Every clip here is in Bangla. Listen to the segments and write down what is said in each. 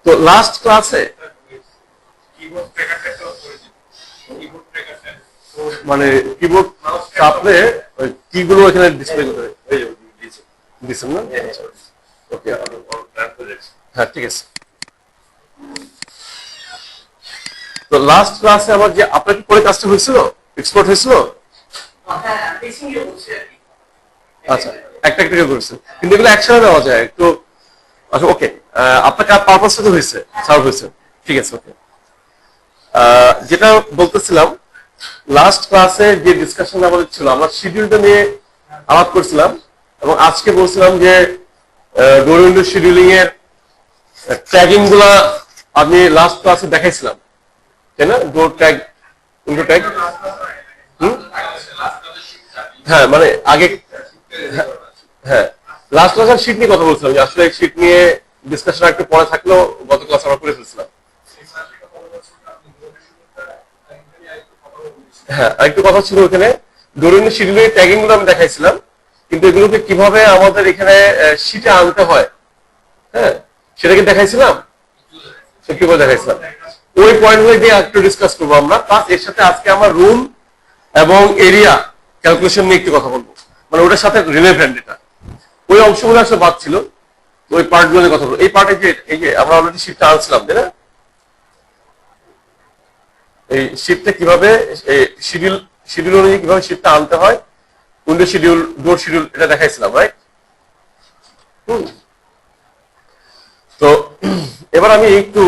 তো লাস্ট ক্লাসে মানে কিবোর্ড চাপলে কি গুলো এখানে ডিসপ্লে করে দিচ্ছেন না? ওকে, হ্যাঁ ঠিক আছে। তো লাস্ট ক্লাসে আমার যে আপনার কি পরে কাজটা হয়েছিল, এক্সপোর্ট হয়েছিল? আচ্ছা, একটা একটা করেছে, কিন্তু এগুলো একসাথে দেওয়া যায় একটু। আচ্ছা ওকে, আপনার পারপাসটা তো হয়েছে, সার্ভ হয়েছে, ঠিক আছে ওকে। যেটা বলতেছিলাম, লাস্ট ক্লাসে যে ডিসকাশন আমাদের ছিল, আমরা শিডিউলটা নিয়ে আলাপ করছিলাম, এবং আজকে বলছিলাম যে ডোর উইন্ডো শিডিউলিং এর ট্যাগিং গুলা আমি লাস্ট ক্লাসে দেখাইছিলাম, তাই না? ডোর ট্যাগ, উইন্ডো ট্যাগ। হ্যাঁ মানে আগে, হ্যাঁ লাস্ট ক্লাসে শীট নিয়ে কথা বলছিলাম, যে আসলে শীট নিয়ে ডিসকাশন একটু পরে থাকলেও গত ক্লাস আমরা করে ফেলছিলাম। হ্যাঁ আরেকটু কথা ছিল ওখানে, ডোর শিডিউলের ট্যাগিং গুলো আমি দেখাইছিলাম, কিন্তু এগুলোকে কিভাবে আমাদের এখানে শীটে আনতে হয়, হ্যাঁ সেটা কি দেখাইছিলাম, একটু করে দেখাইছিলাম। ওই পয়েন্ট গুলো দিয়ে একটু ডিসকাস করবো আমরা, প্লাস এর সাথে আজকে আমরা রুম এবং এরিয়া ক্যালকুলেশন নিয়ে একটু কথা বলবো, মানে ওটার সাথে রিলেভেন্ট এটা। ওই অংশগুলো আসলে বাদ ছিল, ওই পার্ট গুলো নিয়ে কথা বলবো। এই পার্টে যে এই যে আমরা অলরেডি শীটটা আনছিলাম, তাই না? এই শীটটা কিভাবে শিডিউল অনুযায়ী কিভাবে শীটটা আনতে হয়, উইন্ডো শিডিউল, ডোর শিডিউল, এটা দেখাইছিলাম, রাইট? তো এবার আমি একটু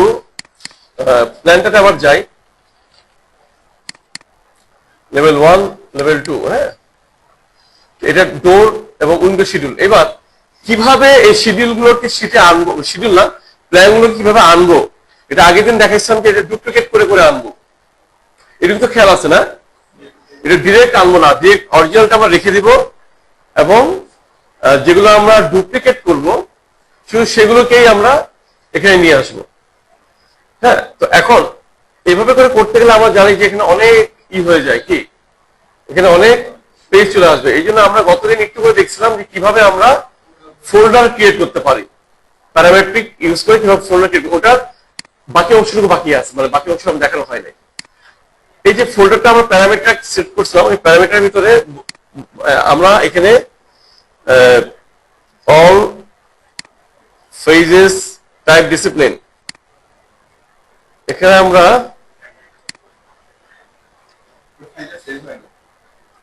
প্ল্যানটাতে আবার যাই, লেভেল 1, লেভেল 2, হ্যাঁ এটা ডোর এবং উইন্ডো শিডিউল। এবার কিভাবে এই শিডিউল গুলোকে শীটে আনবো, শিডিউল না প্ল্যান গুলো কিভাবে আনবো, এটা আগের দিন দেখাইছিলাম যে এটা ডুপ্লিকেট করে করে আনবো, এটা কিন্তু খেয়াল আছে না? এটা ডিরেক্ট আনবো না, ডিরেক্ট অরিজিনালটা আমরা রেখে দিব, এবং যেগুলো আমরা ডুপ্লিকেট করব শুধু সেগুলোকেই আমরা এখানে নিয়ে আসবো। হ্যাঁ, তো এখন এইভাবে করে করতে গেলে আমরা জানি যে এখানে অনেক হয়ে যায়, কি এখানে অনেক পেজ চলে আসবে। এই জন্য আমরা গতদিন একটু করে দেখছিলাম যে কিভাবে আমরা ফোল্ডার ক্রিয়েট করতে পারি, প্যারামেট্রিক ইউজ করে কিভাবে ফোল্ডার ক্রিয়েট, ওটার বাকি অংশটুকু বাকি আছে, মানে বাকি অংশ আমি দেখানো হয় নাই। এই যে ফোল্ডারটা আমরা প্যারামিটার সেট করছিলাম, এই প্যারামিটারের ভিতরে আমরা এখানে অল ফেজেস টাইপ ডিসিপ্লিন, এখানে আমরা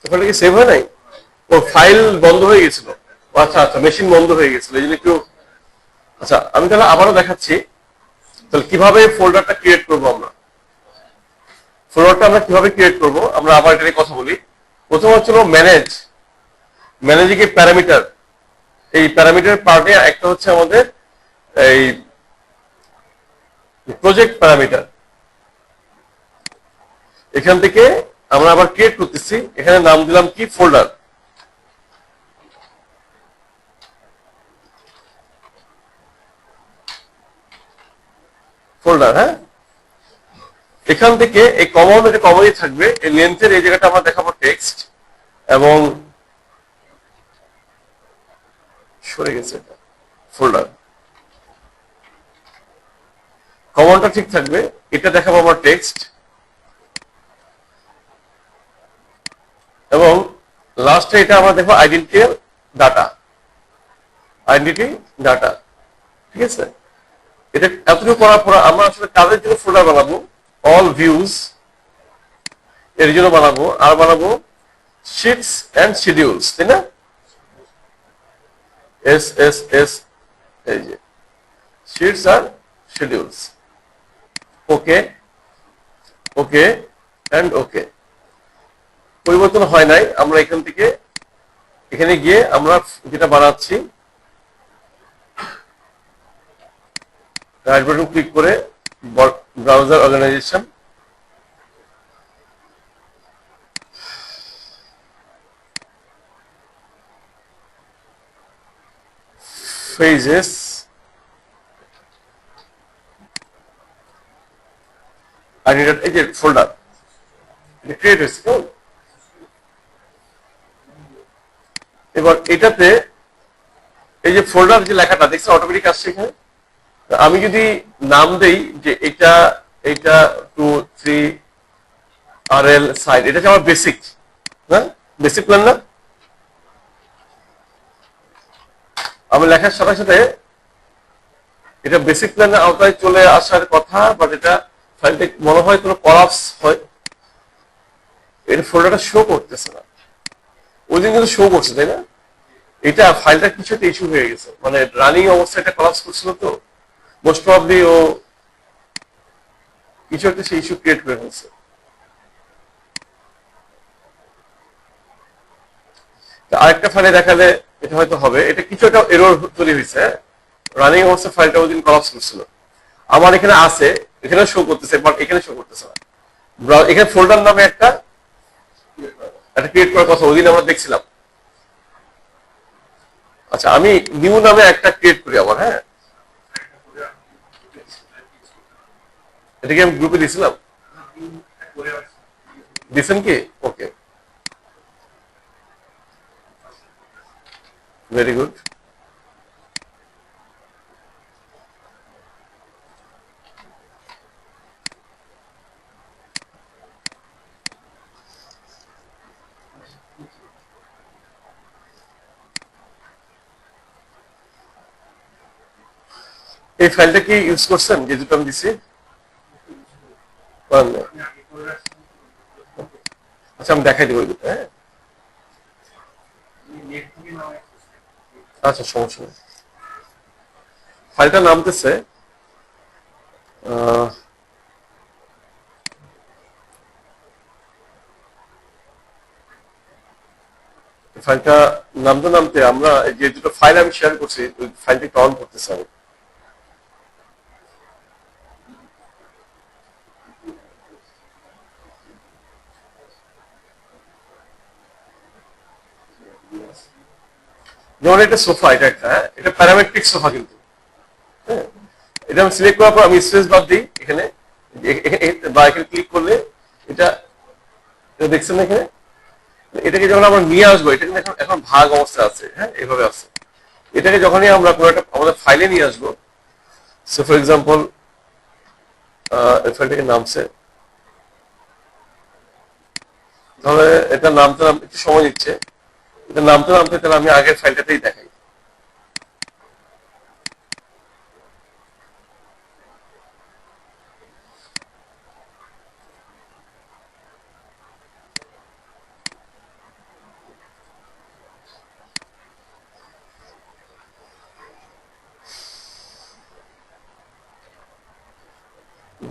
ওখানে কি সেভ হয় নাই? ও ফাইল বন্ধ হয়ে গেছিল, আচ্ছা আচ্ছা মেশিন বন্ধ হয়ে গেছিল, এই জন্য একটু। আচ্ছা আমি তাহলে আবারও দেখাচ্ছি, তাহলে কিভাবে ফোল্ডারটা ক্রিয়েট করবো আমরা। ফোল্ডারটা আমরা কিভাবে ক্রিয়েট করবো, আমরা আবার এটা নিয়ে কথা বলি। প্রথম হচ্ছিল ম্যানেজিং এ প্যারামিটার। এই প্যারামিটার পার্টে একটা হচ্ছে আমাদের এই প্রজেক্ট প্যারামিটার, এখান থেকে আমরা আবার ক্রিয়েট করতেছি, এখানে নাম দিলাম কি ফোল্ডার। ফোল্ডার, হ্যাঁ এখান থেকে এই কমন, এটা কমনই থাকবে, এই লেন্থের এই জায়গাটা আমরা দেখাবো টেক্সট, এবং সরে গেছে এটা ফোল্ডার, কমনটা ঠিক থাকবে, এটা দেখাবো আমরা টেক্সট, এবং লাস্টে এটা আমরা দেখবো আইডেন্টিটি ডাটা, ঠিক আছে? এটা এতটুকু করার পর আমরা আসলে কাদের জন্য ফোল্ডার বানাবো, অল ভিউজ এর জন্য বানাবো, আর বানাবো শিটস এন্ড শিডিউলস, তাই না? এস এস এস, এই যে শিটস আর schedules, okay okay and okay. পরিবর্তন হয় নাই, আমরা এখান থেকে এখানে গিয়ে আমরা যেটা বানাচ্ছি, রাইট বাটন ক্লিক করে ব্রাউজার অর্গানাইজেশন, পেজেস, এই যে ফোল্ডার ক্রিয়েট হয়েছে। এবার এটাতে এই যে ফোল্ডার যে লেখাটা দেখছে অটোমেটিক আসছে এখানে, আমি যদি নাম দেই যে এটা এটা 2 3 RL সাইড, এটা হচ্ছে আমার বেসিক, না বেসিক প্ল্যান না? আমি লেখার সাথে সাথে এটা বেসিক প্ল্যানের আওতায় চলে আসার কথা, বাট এটা ফাইলটা মনে হয় কোনো কলাপস হয়, এর ফোল্ডারটা শো করতেছে না। ওই দিন কিন্তু শো করছে, তাই না? এটা ফাইলটা কিছু একটা ইস্যু হয়ে গেছে, মানে রানিং অবস্থায় এটা কলাপস করছিল, তো মোস্ট প্রবাবলি ও কিছু একটা সেই ইস্যু ক্রিয়েট করে ফেলছে। আরেকটা ফাইলে দেখালে এটা হয়তো হবে, এটা কিছু একটা এরর তৈরি হয়েছে, রানিং অবস্থায় ফাইলটা ওই দিন কলাপস করছিল। আমার এখানে আছে, এখানে শো করতেছে, বাট এখানে শো করতেছে না। এখানে ফোল্ডার নামে একটা ক্রিয়েট করার কথা ওই দিন আমরা দেখছিলাম। আচ্ছা, আমি নিউ নামে একটা ক্রিয়েট করি আবার। হ্যাঁ, এটাকে আমি গ্রুপে দিয়েছিলাম, দিয়েছেন কি? ওকে, ভেরি গুড। এই ফাইলটা কি ইউজ করছেন যে দুটো আমি দিছি? আচ্ছা, আমি দেখাই দেবো দুটো। হ্যাঁ, আচ্ছা, সমস্যা নেই। ফাইলটা নামতেছে ফাইলটা নামতে নামতে আমরা যে দুটো ফাইল আমি শেয়ার করছি, ওই ফাইলটি অন করতেছে আমি। যেমন এটা সোফা, এটা একটা, হ্যাঁ, এটা প্যারামেট্রিক সোফা কিন্তু। হ্যাঁ, এটা আমি সিলেক্ট করার পর আমি স্পেস বার দিই এখানে, বা এখানে ক্লিক করলে এটা দেখছেন না এখানে, এটাকে যখন আমরা নিয়ে আসবো, এটা কিন্তু এখন এখন ভাগ অবস্থা আছে। হ্যাঁ, এভাবে আছে। এটাকে যখনই আমরা কোনো একটা আমাদের ফাইলে নিয়ে আসবো, সো ফর এক্সাম্পল ফাইলটাকে নামছে, তাহলে এটা নামতে নামতে একটু সময় নিচ্ছে, এটা নামতে নামতে তাহলে আমি আগের ফাইলটাতেই দেখাই।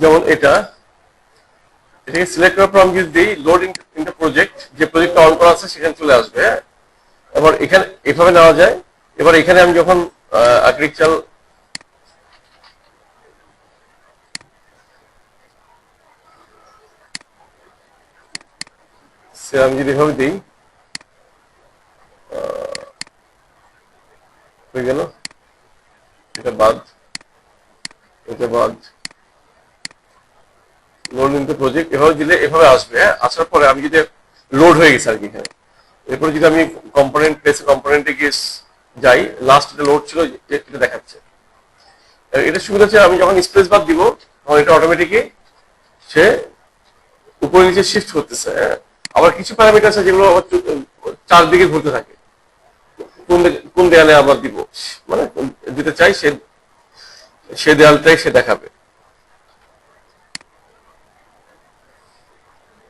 যেমন এটাকে সিলেক্ট করার পর আমি যদি দিই লোড ইনটু প্রজেক্ট, যে প্রজেক্টটা অন করা আছে সেখানে চলে আসবে। হ্যাঁ, এবার এখানে এভাবে নেওয়া যায়। এবার এখানে আমি যখন আর্কিটেকচারাল আমি যদি এভাবে দিই, হয়ে গেল, এটা বাদ, এটা বাদ, লোড ইনটু প্রজেক্ট এভাবে দিলে এভাবে আসবে। হ্যাঁ, আসার পরে আমি যদি লোড হয়ে গেছে আর কি এখানে, এরপরে যদি আমি কম্পোনেন্ট প্লেস কম্পোনেন্টে গিয়ে যাই, লাস্ট এটা লোড ছিল, এটা দেখাচ্ছে। এটা সুবিধা হচ্ছে আমি যখন স্পেস বার দিব, তখন এটা অটোমেটিকই সে উপরে নিচে শিফট করতেছে। হ্যাঁ, আবার কিছু প্যারামিটার আছে যেগুলো চারদিকে ঘুরতে থাকে, কোন দেয়ালে আবার দিব, মানে দিতে চাই সে দেয়ালটাই সে দেখাবে।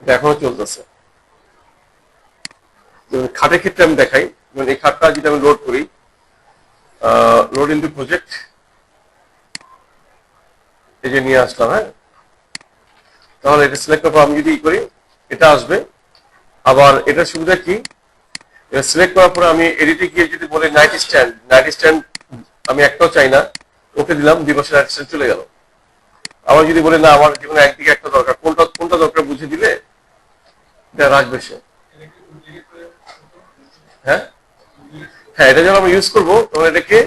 এটা এখনো চলতেছে। খাটের ক্ষেত্রে আমি দেখাই, এই খাটটা যদি আমি লোড করি, লোড ইনটু প্রজেক্ট, এই যে নিয়ে আসলাম। হ্যাঁ, তাহলে এটা সিলেক্ট করার পর আমি যদি করি, এটা আসবে। আবার এটার সুবিধা কি, এটা সিলেক্ট করার পরে আমি এডিটে গিয়ে যদি বলি নাইট স্ট্যান্ড আমি একটাও চাই না, ওকে দিলাম, 2 পাশে নাইট স্ট্যান্ড চলে গেল। আবার যদি বলি না আমার যেকোনো একদিকে একটা দরকার, কোনটা কোনটা দরকার বুঝে দিলে এটা রাখবে সে। হ্যাঁ, হ্যাঁ, এটা যখন আমি ইউজ করবো তখন এটাকে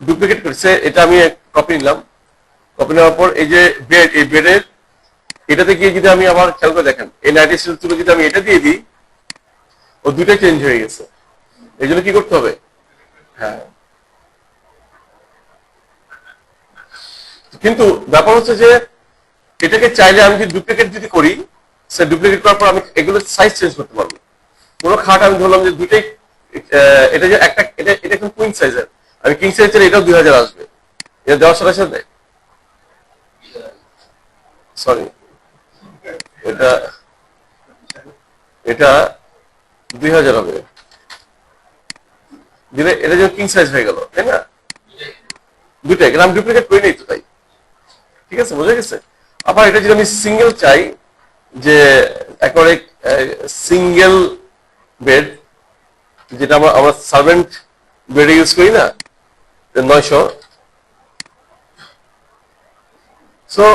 ডুপ্লিকেট করছে, এটা আমি কপি নিলাম। কপি নেওয়ার পর এই যে বেড, এই বেডের এটাতে গিয়ে যদি আমি আবার খেয়াল করে দেখেন, এই নাইট স্ট্যান্ড তুলে যদি আমি এটা দিয়ে দিই, ও দুইটাই চেঞ্জ হয়ে গেছে। এই জন্য কি করতে হবে? হ্যাঁ, কিন্তু ব্যাপার হচ্ছে যে এটাকে চাইলে আমি যদি ডুপ্লিকেট যদি করি, সে ডুপ্লিকেট করার পর আমি এগুলো সাইজ চেঞ্জ করতে পারবো। কোনো খাট আমি ধরলাম যে দুইটাই, এটা যে একটা, এটা এখন কুইন সাইজের, আমি কিং সাইজের, এটাও 2000 আসবে, এটা দেওয়ার সাথে সাথে, সরি, এটা এটা 2000 হবে দিলে, এটা যেন কিং সাইজ হয়ে গেল, তাই না? দুইটাই, কিন্তু আমি ডুপ্লিকেট করি নাই তো, তাই। ঠিক আছে, বোঝা গেছে? আবার এটা যদি আমি সিঙ্গেল চাই, যে একেবারে সিঙ্গেল বেড, যেটা আমরা সার্ভেন্ট বেডে ইউজ করি না, 900, সো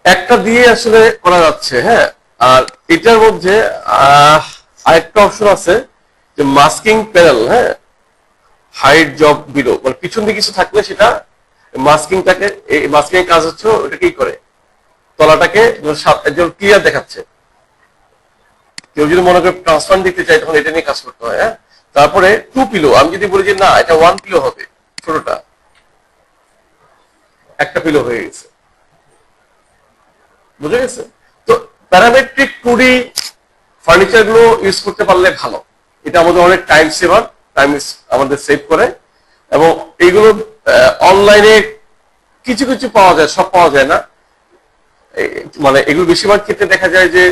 একটা দিয়ে আসলে করা যাচ্ছে, হ্যাঁ। আর এটার মধ্যে আরেকটা অপশন আছে যে মাস্কিং প্যানেল, হ্যাঁ, হাইট জব বিলো, মানে পিছন দিকে কিছু থাকলে সেটা মাস্কিংটাকে, এই মাস্কিং এর কাজ হচ্ছে ওটা কি করে, তলাটাকে ক্লিয়ার দেখাচ্ছে। কেউ যদি মনে করে ট্রান্সপারেন্ট দিতে চাই, তখন এটা নিয়ে কাজ করতে হয়, হ্যাঁ। তারপরে 2 পিলো, আমি যদি বলি যে না এটা 1 পিলো হবে, ছোটটা একটা পিলো হয়ে গেছে, বুঝে গেছে? তো প্যারামেট্রিক 2D ফার্নিচার গুলো ইউজ করতে পারলে ভালো, এটা আমাদের অনেক টাইম সেভার, টাইম আমাদের সেভ করে। এবং এইগুলো অনলাইনে কিছু কিছু পাওয়া যায়, সব পাওয়া যায় না, মানে এগুলো বেশিরভাগ ক্ষেত্রে দেখা যায় যে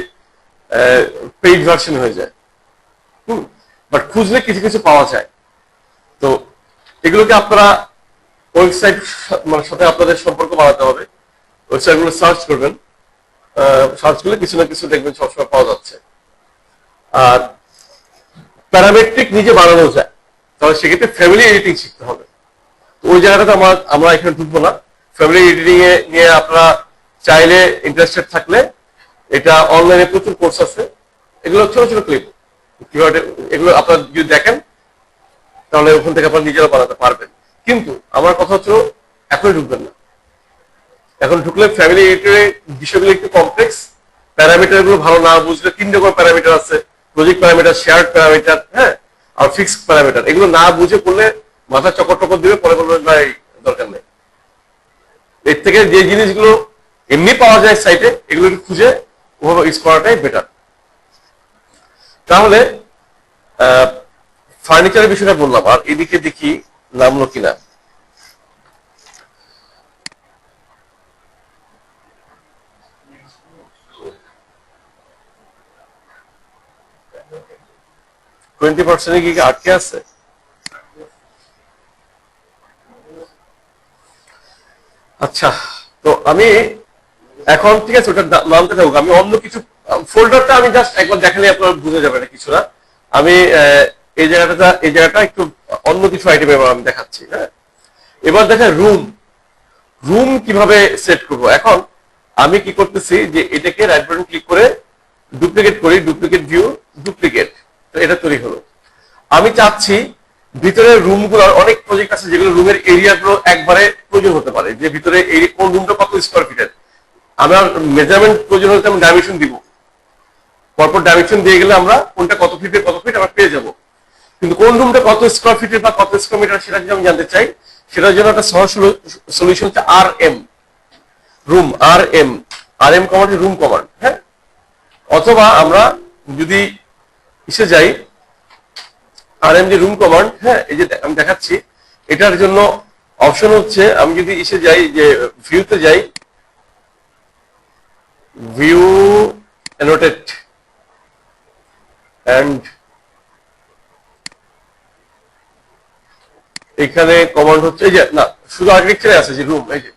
পেইড ভার্সন হয়ে যায়, বাট খুঁজলে কিছু কিছু পাওয়া যায়। তো এগুলোকে আপনারা ওয়েবসাইট মানে সাথে আপনাদের সম্পর্ক বাড়াতে হবে, ওয়েবসাইট গুলো সার্চ করবেন, সার্চ করলে কিছু না কিছু দেখবেন সবসময় পাওয়া যাচ্ছে। আর প্যারামেট্রিক নিজে বানানো যায়, তাহলে সেক্ষেত্রে ফ্যামিলি এডিটিং শিখতে হবে। তো ওই জায়গাটাতে আমরা এখানে ঢুকবো না। ফ্যামিলি এডিটিং এ নিয়ে আপনারা চাইলে, ইন্টারেস্টেড থাকলে, এটা অনলাইনে প্রচুর কোর্স আছে, এগুলো ছোট ছোট ক্লিপ, এগুলো আপনারা যদি দেখেন তাহলে ওখান থেকে আপনারা নিজেরা বানাতে পারবেন। কিন্তু আমার কথা হচ্ছে এখনই ঢুকবেন না। এখন ঢুকলে ফ্যামিলি এডিটরে বিষয়গুলো একটু কমপ্লেক্স, প্যারামিটার গুলো ভালো না বুঝলে 3 রকম প্যারামিটার আছে, প্রজেক্ট প্যারামিটার, শেয়ার্ড প্যারামিটার, হ্যাঁ, আর ফিক্সড প্যারামিটার, এগুলো না বুঝে করলে মাথা চকর টকর দিবে, পরে বলবেন ভাই দরকার নেই। এর থেকে যে জিনিসগুলো এমনি পাওয়া যায় সাইটে, এগুলো খুঁজে ওভাবে ইউজ করাটাই বেটার। তাহলে ফার্নিচারের বিষয়টা বললাম, আর এদিকে দেখি নামলো কিনা। %20 কি আটকে আছে? আচ্ছা, তো আমি এখন, ঠিক আছে, ওটার নামটা থাকুক, আমি অন্য কিছু ফোল্ডারটা আমি জাস্ট একবার দেখালে আপনার বুঝে যাবে না কিছু না। আমি এই জায়গাটা একটু অন্য কিছু আইটেম এবার আমি দেখাচ্ছি, হ্যাঁ। এবার দেখা রুম, রুম কিভাবে সেট করব। এখন আমি কি করতেছি যে এটাকে রাইট বাটন ক্লিক করে ডুপ্লিকেট করি, ডুপ্লিকেট ভিউ, ডুপ্লিকেট, তো এটা তৈরি হলো। আমি চাচ্ছি ভিতরে রুমগুলোর অনেক প্রজেক্ট আছে যেগুলো রুমের এরিয়াগুলো একবারে প্রয়োজন হতে পারে, যে ভিতরে কোন রুমটা কত স্কোয়ার ফিটের, আমার মেজারমেন্ট প্রয়োজন হলে আমি ডাইমেনশন দিব, পরপর ডাইমেনশন দিয়ে গেলে আমরা কোনটা কত ফিটের কত ফিট আমরা পেয়ে যাব। কিন্তু কোন রুমটা কত স্কোয়ার ফিটের বা কত স্কোয়ার মিটার সেটা যদি আমি জানতে চাই, সেটার জন্য একটা সহজ সলিউশন হচ্ছে RM, room, RM command, room command, হ্যাঁ। অথবা আমরা যদি এসে যাই RM যে রুম কমান্ড, হ্যাঁ, এই যে আমি দেখাচ্ছি, এটার জন্য অপশন হচ্ছে, আমি যদি এসে যাই যে ভিউতে যাই, ভিউ অ্যানোটেট এন্ড এখানে কমান্ড হচ্ছে, এই যে না, শুধু আর্কিটেকচারে আছে যে রুম, এই যে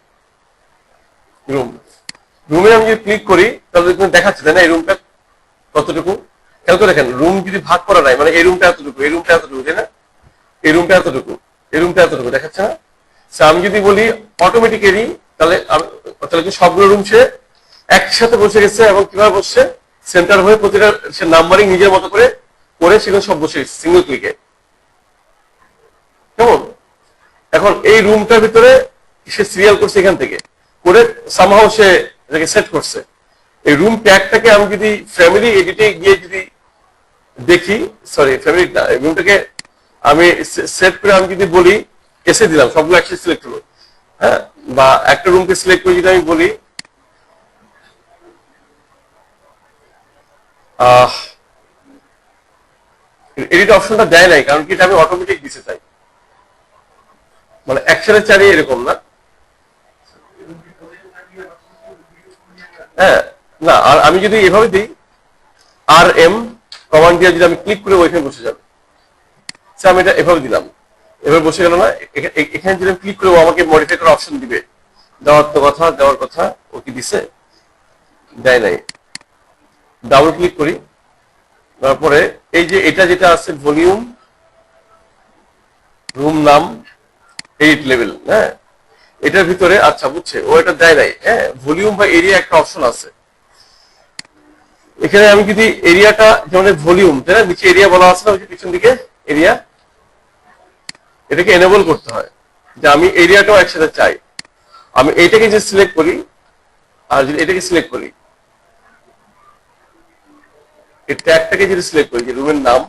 রুমে আমি যদি ক্লিক করি তাহলে দেখাচ্ছে, তাই না, এই রুমটা কতটুকু। খেয়াল করে দেখেন, রুম যদি ভাগ করা নাই, মানে এই রুমটা এতটুকু, এই রুমটা এতটুকু, তাই না, এই রুমটা এতটুকু, এই রুমটা এতটুকু দেখাচ্ছে না। আমি যদি বলি অটোমেটিক্যালি, তাহলে সবগুলো রুম সে একসাথে বসে গেছে, এবং কিভাবে বসছে, সেন্টার হয়ে প্রতিটা সে নাম্বারিং নিজের মতো করে সেখানে সব বসে গেছে সিঙ্গেল ক্লিকে, কেমন। এখন এই রুমটার ভিতরে সে সিরিয়াল করছে, এখান থেকে করে সামহাও সে এটাকে সেট করছে। এই রুম ট্যাগটাকে আমি যদি ফ্যামিলি এডিটে গিয়ে যদি দেখি, সরি ফ্যামিলি না, রুমটাকে আমি সেট করে আমি যদি বলি, এসে দিলাম, সবগুলো একসাথে সিলেক্ট হলো, হ্যাঁ, বা একটা রুমকে সিলেক্ট করে যদি আমি বলি এডিট অপশনটা দেয় নাই, কারণ কি এটা আমি অটোমেটিক দিতে চাই, মানে একসাথে চালিয়ে এরকম না। হ্যাঁ, না আর আমি যদি এভাবে দিই আর এম কমান্ড দিয়ে যদি আমি ক্লিক করে ওইখানে বসে যাবে, আমি এটা এভাবে দিলাম, এভাবে বসে গেল না। এখানে যদি ক্লিক করে ও আমাকে মডিফাই করার অপশন দিবে, দেওয়ার কথা ও কি দিছে? দেয় নাই। ডাবল ক্লিক করি, তারপরে এই যে এটা যেটা আছে ভলিউম রুম নাম 8 লেভেল, হ্যাঁ এটার ভিতরে আচ্ছা বুঝছে ও এটা দেয় নাই। হ্যাঁ, ভলিউম বা এরিয়া একটা অপশন আছে এখানে। আমি যদি এরিয়াটা যেমন ভলিউম, তাই না, নিচে এরিয়া বলা আছে না, ওই পিছন দিকে এরিয়া, এটাকে এনেবল করতে হয় যে আমি এরিয়াটাও একসাথে চাই। আমি এইটাকে যে সিলেক্ট করি আর যদি এটাকে সিলেক্ট করি, এই ট্যাগটাকে যদি সিলেক্ট করি যে রুমের নাম,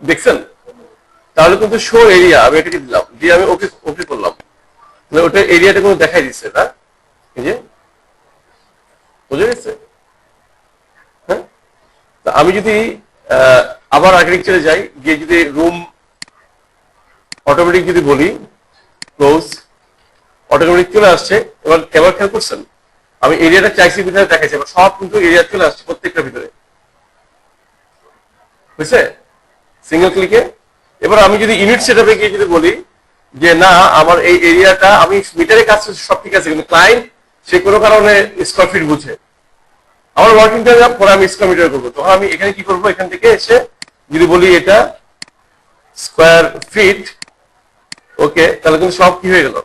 দেখছেন, তাহলে কিন্তু শো এরিয়া আমি এটাকে দিলাম, দিয়ে আমি ওকে ওকে করলাম, ওটা এরিয়াটা কোনো দেখাই দিচ্ছে না। এই যে বুঝে গেছে। হ্যাঁ, আমি যদি আবার আর্কিটেকচারে যাই, গিয়ে যদি রুম অটোমেটিক যদি বলি ক্লোজ, অটোমেটিক চলে আসছে। এবার এবার খেয়াল করছেন আমি এরিয়াটা চাইছি ভিতরে দেখাচ্ছি, এবার সব কিন্তু এরিয়া চলে আসছে প্রত্যেকটা ভিতরে, বুঝছে, সিঙ্গেল ক্লিকে। এবার আমি যদি ইউনিট সেটআপে গিয়ে যদি বলি যে না আমার এই এরিয়াটা আমি মিটারে কাজ সব ঠিক আছে, কিন্তু ক্লায়েন্ট সে কোনো কারণে স্কোয়ার ফিট বুঝে, আমার ওয়ার্কিং টাইম পরে আমি স্কোয়ার মিটার করবো, তখন আমি এখানে কি করবো, এখান থেকে এসে যদি বলি এটা স্কোয়ার ফিট, ওকে, তাহলে কিন্তু সব কি হয়ে গেল,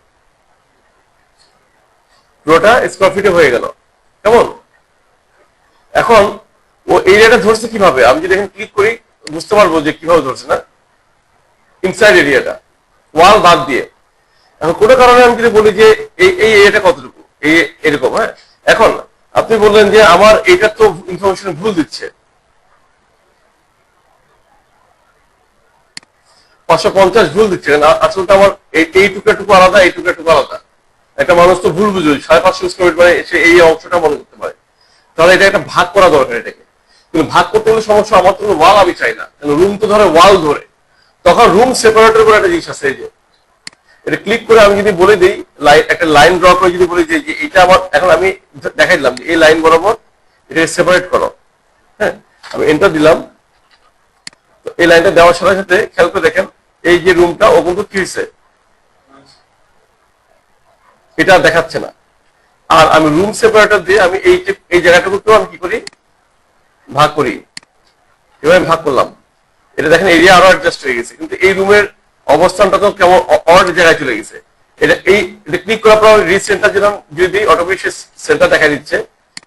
পুরোটা স্কোয়ার ফিটে হয়ে গেল। কেমন? এখন ও এরিয়াটা ধরছে কিভাবে, আমি যদি এখানে ক্লিক করি বুঝতে পারবো যে কিভাবে ধরছে না, ইনসাইড এরিয়াটা ওয়াল বাদ দিয়ে। এখন কোনো কারণে আমি যদি বলি যে এই এই এরিয়াটা কতটুকু, এই এরকম, হ্যাঁ, এখন আপনি বললেন যে আমার এটা তো ইনফরমেশন ভুল দিচ্ছে, 550 ভুল দিচ্ছে না, আসলে তো আমার এই টুকরাটুকু আলাদা, এই টুকরাটুকু আলাদা। একটা মানুষ তো ভুল বুঝবে, 550 স্কোয়ার ফিট মানে সে এই অংশটা মনে করতে পারে, তাহলে এটা একটা ভাগ করা দরকার এটাকে। কিন্তু ভাগ করতে হলে সমস্যা, আমার তো ওয়াল আমি চাই না, রুম তো ধরে ওয়াল ধরে, তখন রুম সেপারেটর করে একটা জিনিস আছে, এই যে এটা ক্লিক করে আমি যদি বলে দিই একটা লাইন ড্র করে যদি বলি যে এটা আমার, এখন আমি দেখাই দিলাম যে এই লাইন বরাবর এটা সেপারেট করো, হ্যাঁ, আমি এন্টার দিলাম। তো এই লাইনটা দেওয়ার সাথে সাথে খেয়াল করে দেখেন এই যে রুমটা ও কিন্তু কি হয়েছে, এটা দেখাচ্ছে না। আর আমি রুম সেপারেটর দিয়ে আমি এই জায়গাটুকুকেও আমি কি করি, ভাগ করি, এভাবে ভাগ করলাম। এটা দেখেন এরিয়া আরো অ্যাডজাস্ট হয়ে গেছে, কিন্তু এই রুমের অবস্থানটা তো কেমন অড জায়গায় চলে গেছে। এটা ক্লিক করার পর রিসেন্টার যেরকম যদি অটোমেটিক সেন্টার দেখা দিচ্ছে,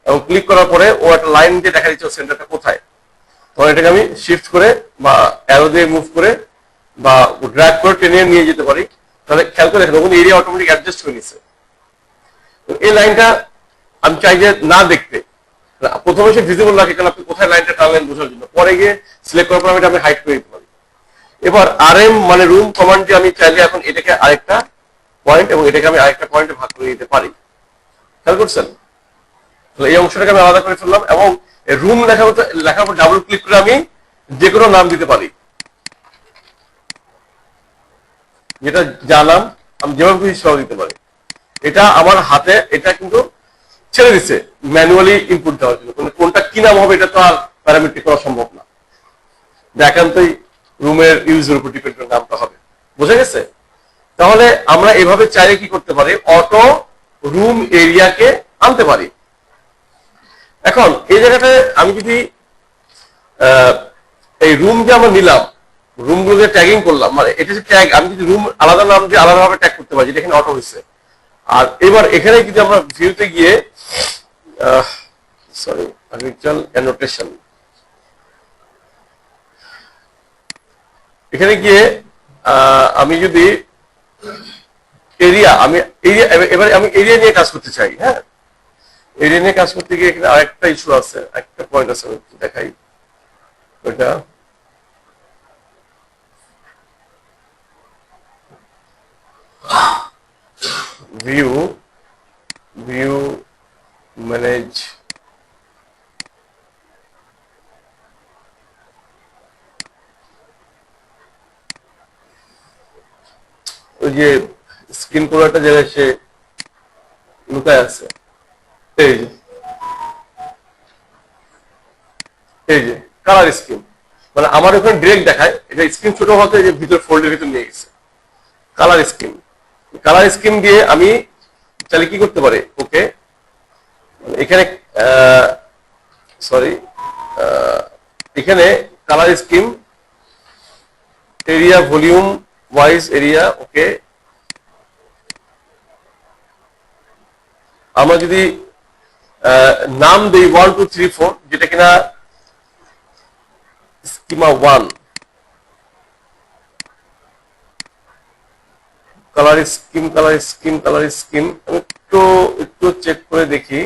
এবং ক্লিক করার পরে ও একটা লাইন দিয়ে দেখা দিচ্ছে সেন্টারটা কোথায়। তখন এটাকে আমি শিফট করে বা অ্যারো দিয়ে মুভ করে বা ড্র্যাগ করে টেনে নিয়ে যেতে পারি। তাহলে খেয়াল করে দেখেন ওখানে এরিয়া অটোমেটিক অ্যাডজাস্ট হয়ে নিচ্ছে। এই লাইনটা আমি চাই যে না দেখতে, প্রথমে সে ভিজিবল রাখে, কারণ আপনি কোথায় লাইনটা টানলেন বোঝার জন্য, পরে গিয়ে সিলেক্ট করার পর আমি হাইড করে দিতে পারি। এবার আরএম মানে রুম কমান্ড আমি চাইলে এখন এটাকে আরেকটা পয়েন্ট এবং এটাকে আমি আরেকটা পয়েন্টে ভাগ করে দিতে পারি। খেয়াল করছেন? এই অংশটাকে আমি আলাদা করে ফেললাম, এবং রুম লেখার পর ডাবল ক্লিক করে আমি যে কোনো নাম দিতে পারি, যেটা জানাম আমি যেভাবে খুশি সেভাবে দিতে পারি। এটা আমার হাতে, এটা কিন্তু ছেড়ে দিচ্ছে ম্যানুয়ালি ইনপুট দেওয়ার জন্য, কোনটা কি নাম হবে এটা তো আর প্যারামিটার করা সম্ভব না, একান্তই রুমের ইউজের উপর ডিপেন্ড করে নামটা হবে। বুঝা গেছে? তাহলে আমরা এভাবে চাইলে কি করতে পারি, অটো রুম এরিয়াকে আনতে পারি। এখন এই জায়গাটায় আমি যদি এই রুম যে আমরা নিলাম, রুমগুলোকে ট্যাগিং করলাম, মানে এটা যে ট্যাগ, আমি যদি রুম আলাদা নাম দিয়ে আলাদাভাবে ট্যাগ করতে পারি, যেটা এখানে অটো হয়েছে। আর এবার এখানে যদি আমরা ভিউতে গিয়ে সরি আর্টিকেল অ্যানোটেশন, এখানে গিয়ে আমি যদি এরিয়া, আমি এরিয়া, এবারে আমি এরিয়া নিয়ে কাজ করতে চাই। হ্যাঁ, এরিয়া নিয়ে কাজ করতে গিয়ে এখানে আরেকটা ইস্যু আছে, একটা পয়েন্ট আছে, দেখাই ওইটা। ভিউ ভিউ ম্যানেজ ওই যে স্ক্রিন কোন একটা জায়গায় সে লুকায় আছে, এই যে এই যে কালার স্কিম, মানে আমার ওখানে ডিরেক্ট দেখায়, এটা স্ক্রিন ছোট হতে যে ভিতর ফোল্ডের ভিতর নিয়ে গেছে কালার স্কিম। কালার স্কিম দিয়ে আমি তাহলে কি করতে পারি, ওকে এখানে সরি এখানে colour scheme area volume wise area, okay আমরা যদি নাম দেই 1 2 3 4 যেটা কিনা স্কিমা 1 colour scheme colour scheme colour scheme একটু একটু চেক করে দেখি।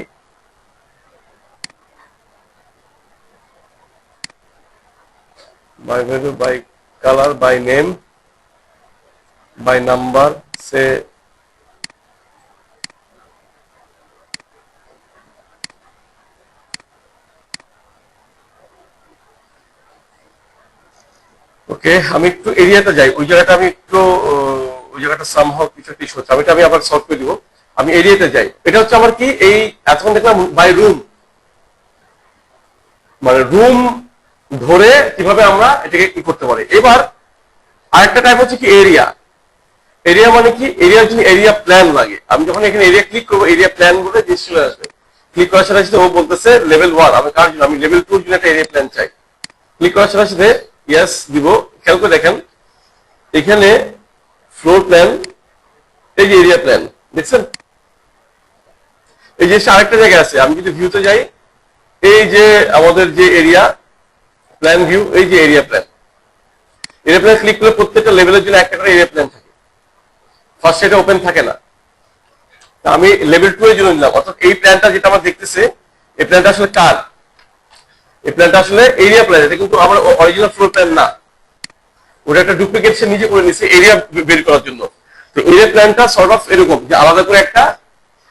by value by color by name by number say ওকে আমি একটু এরিয়াতে যাই, ওই জায়গাটা আমি একটু ওই জায়গাটা সামহাউ কিছু কিছু হচ্ছে, আমি আবার সলভ করে দিব। আমি এরিয়াতে যাই, এটা হচ্ছে আমার কি এই এতক্ষণ দেখলাম বাই রুম, মানে রুম ধরে কিভাবে আমরা এটাকে কি করতে পারি। এবার আরেকটা টাইপ হচ্ছে কি এরিয়া, এরিয়া মানে কি এরিয়ার জন্য এরিয়া প্ল্যান লাগে। আমি যখন এখানে এরিয়া ক্লিক করবো এরিয়া প্ল্যান বলে জিনিস চলে আসবে, ক্লিক করার সাথে সাথে ও বলতেছে লেভেল 1, আমি কার জন্য, আমি লেভেল 2 এর জন্য একটা এরিয়া প্ল্যান চাই। ক্লিক করার সাথে সাথে ইয়েস দিব, খেয়াল করে দেখেন এখানে ফ্লোর প্ল্যান, এই যে এরিয়া প্ল্যান দেখছেন, এই যে আরেকটা জায়গায় আছে। আমি যদি ভিউতে যাই, এই যে আমাদের যে এরিয়া প্ল্যান ভিউ, এই যে area plan, area plan click করলে প্রত্যেকটা লেভেলের জন্য একটা করে এরিয়া প্ল্যান থাকে, ফার্স্ট এটা ওপেন থাকে না। আমি লেভেল 2 এর জন্য নিলাম, অর্থাৎ এই প্ল্যানটা যেটা আমার দেখতেছে এই প্ল্যানটা আসলে কার, এই প্ল্যানটা আসলে এরিয়া প্ল্যান, এটা কিন্তু আমার অরিজিনাল ফ্লোর প্ল্যান না, ওটা একটা ডুপ্লিকেট সে নিজে করে নিচ্ছে এরিয়া বের করার জন্য। তো এরিয়া প্ল্যানটা সর্ট অফ এরকম যে আলাদা করে একটা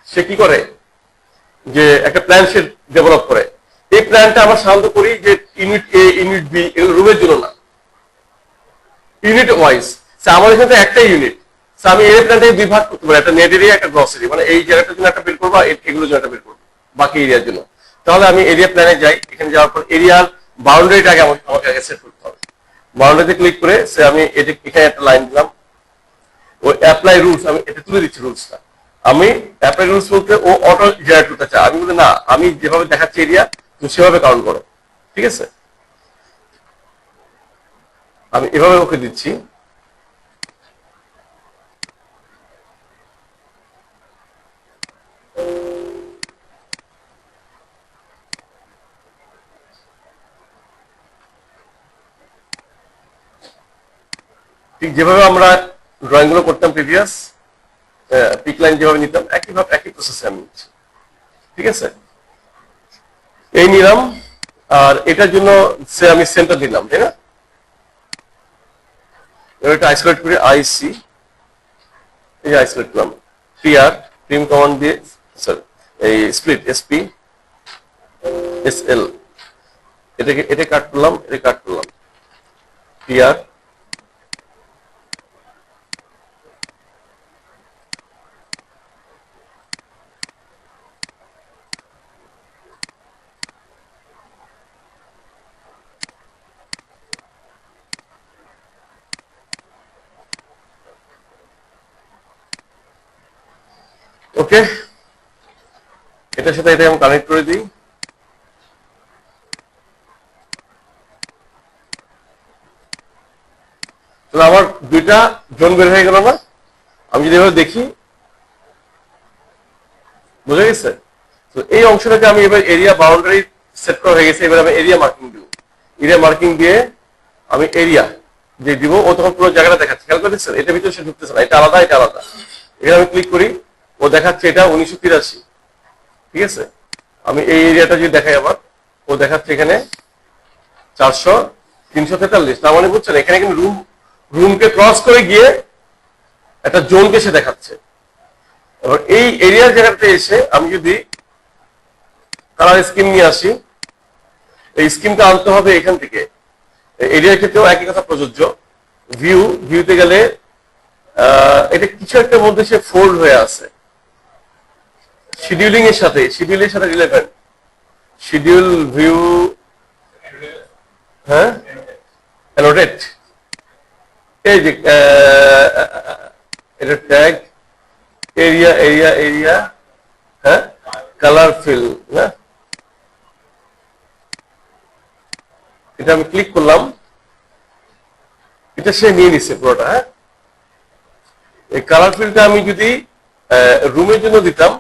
সে কি করে যে একটা প্ল্যান সে ডেভেলপ করে। এই প্ল্যানটা আমরা সাধারণত করি যে ইউনিট এ ইউনিট বি এগুলো রুমের জন্য না, ইউনিট ওয়াইজ। আমার এখানে একটা ইউনিট, আমি এই প্ল্যানটাকে বিভাগ করতে পারি, একটা নেট এরিয়া একটা গ্রস এরিয়া, মানে এই জায়গাটার জন্য একটা বের করবো, এগুলোর জন্য একটা বের করবো বাকি এরিয়ার জন্য। তাহলে আমি এরিয়া প্ল্যানে যাই, এখানে যাওয়ার পর এরিয়ার বাউন্ডারিটা আগে আমাকে আগে সেট করতে হবে। বাউন্ডারিতে ক্লিক করে সে আমি এখানে একটা লাইন দিলাম, ও অ্যাপ্লাই রুলস, আমি এটা তুলে দিচ্ছি রুলসটা। আমি অ্যাপ্লাই রুলস বলতে ও অটো জেনারেট করতে চাই, আমি বলি না আমি যেভাবে দেখাচ্ছি এরিয়া তুমি সেভাবে কাউন্ট করো, ঠিক আছে। আমি এভাবে ওকে দিচ্ছি, ঠিক যেভাবে আমরা ড্রয়িং গুলো করতাম প্রিভিয়াস, পিক লাইন যেভাবে নিতাম একইভাবে একই প্রসেসে আমি নিচ্ছি, ঠিক আছে। এই নিলাম, আর এটার জন্য সে আমি সেন্টার দিলাম, তাই না। এটা আইসোলেট করে আইসি, এই যে আইসোলেট করলাম, পিআর প্রিম কমান্ড দিয়ে সরি এই স্প্লিট এসপি এসএল, এটাকে এটা কাট করলাম, এটা কাট করলাম, পিআর ওকে, এটার সাথে এটা আমি কানেক্ট করে দিই। তাহলে আমার দুইটা জোন বের হয়ে গেল না। আমি যদি এভাবে দেখি, বুঝা গেছে। তো এই অংশটাকে আমি এবার এরিয়া বাউন্ডারি সেট করা হয়ে গেছে, এবার আমি এরিয়া মার্কিং দিব। এরিয়া মার্কিং দিয়ে আমি এরিয়া যে দিব, ও তখন পুরো জায়গাটা দেখাচ্ছে, খেয়াল করে দিচ্ছেন, এটা ভিতরে সে ঢুকতেছে না, এটা আলাদা এটা আলাদা। এখানে আমি ক্লিক করি, ও দেখাচ্ছে এটা 1983, ঠিক আছে। আমি এই এরিয়াটা যদি দেখাই আবার, ও দেখাচ্ছে এখানে 343। তার মানে বুঝছেন এখানে কিন্তু রুমকে ক্রস করে গিয়ে একটা জোনকে সে দেখাচ্ছে। এবার এই এরিয়ার জায়গাতে এসে আমি যদি কালার স্কিম নিয়ে আসি, এই স্কিমটা আনতে হবে এখান থেকে। এরিয়ার ক্ষেত্রেও একই কথা প্রযোজ্য। ভিউতে গেলে এটা কিছু একটা মধ্যে সে ফোল্ড হয়ে আছে শিডিউলিং এর সাথে রিলেভেন্ট। শিডিউল ভিউ, হ্যাঁ, অ্যানোটেট, এই যে এটা ট্যাগ এরিয়া, হ্যাঁ, কালার ফিল, হ্যাঁ, এটা আমি ক্লিক করলাম, এটা সে নিয়ে নিচ্ছে পুরোটা। হ্যাঁ, এই কালার ফিলটা আমি যদি রুমের জন্য দিতাম,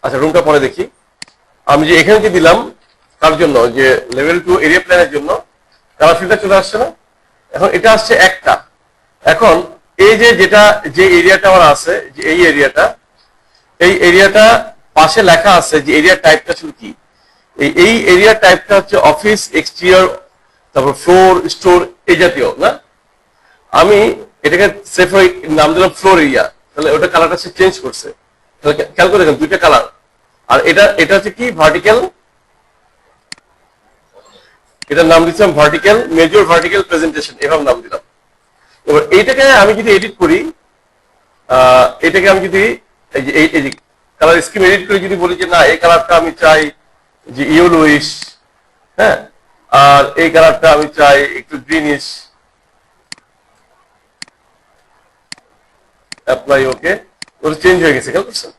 আচ্ছা রুমটা পরে দেখি। আমি যে এখানে দিলাম তার জন্য, যে লেভেল 2 এরিয়া প্ল্যানের জন্য কালার ফিলটা চলে আসছে না, এখন এটা আসছে একটা। এখন এই যে এরিয়াটা আমার আছে, যে এই এরিয়াটা পাশে লেখা আছে যে এরিয়া টাইপটা ছিল কি। এই এরিয়া টাইপটা হচ্ছে অফিস, এক্সটেরিয়র, তারপর ফ্লোর, স্টোর, এই জাতীয় না। আমি এটাকে সেফ নাম দিলাম ফ্লোর এরিয়া, তাহলে ওটা কালারটা সে চেঞ্জ করছে। তাহলে খেয়াল করে দেখেন দুইটা কালার। আর এটা হচ্ছে কি ভার্টিক্যাল, এটার নাম দিচ্ছিলাম ভার্টিক্যাল, মেজর ভার্টিক্যাল প্রেজেন্টেশন, এভাবে নাম দিলাম। এবার এইটাকে আমি যদি এডিট করি, এটাকে আমি যদি এই যে কালার স্কিম এডিট করে যদি বলি যে না এই কালারটা আমি চাই যে ইয়েলোইশ, হ্যাঁ, আর এই কালারটা আমি চাই একটু গ্রিনিশ, অ্যাপ্লাই, ওকে, ওটা চেঞ্জ হয়ে গেছে, খেয়াল করছেন?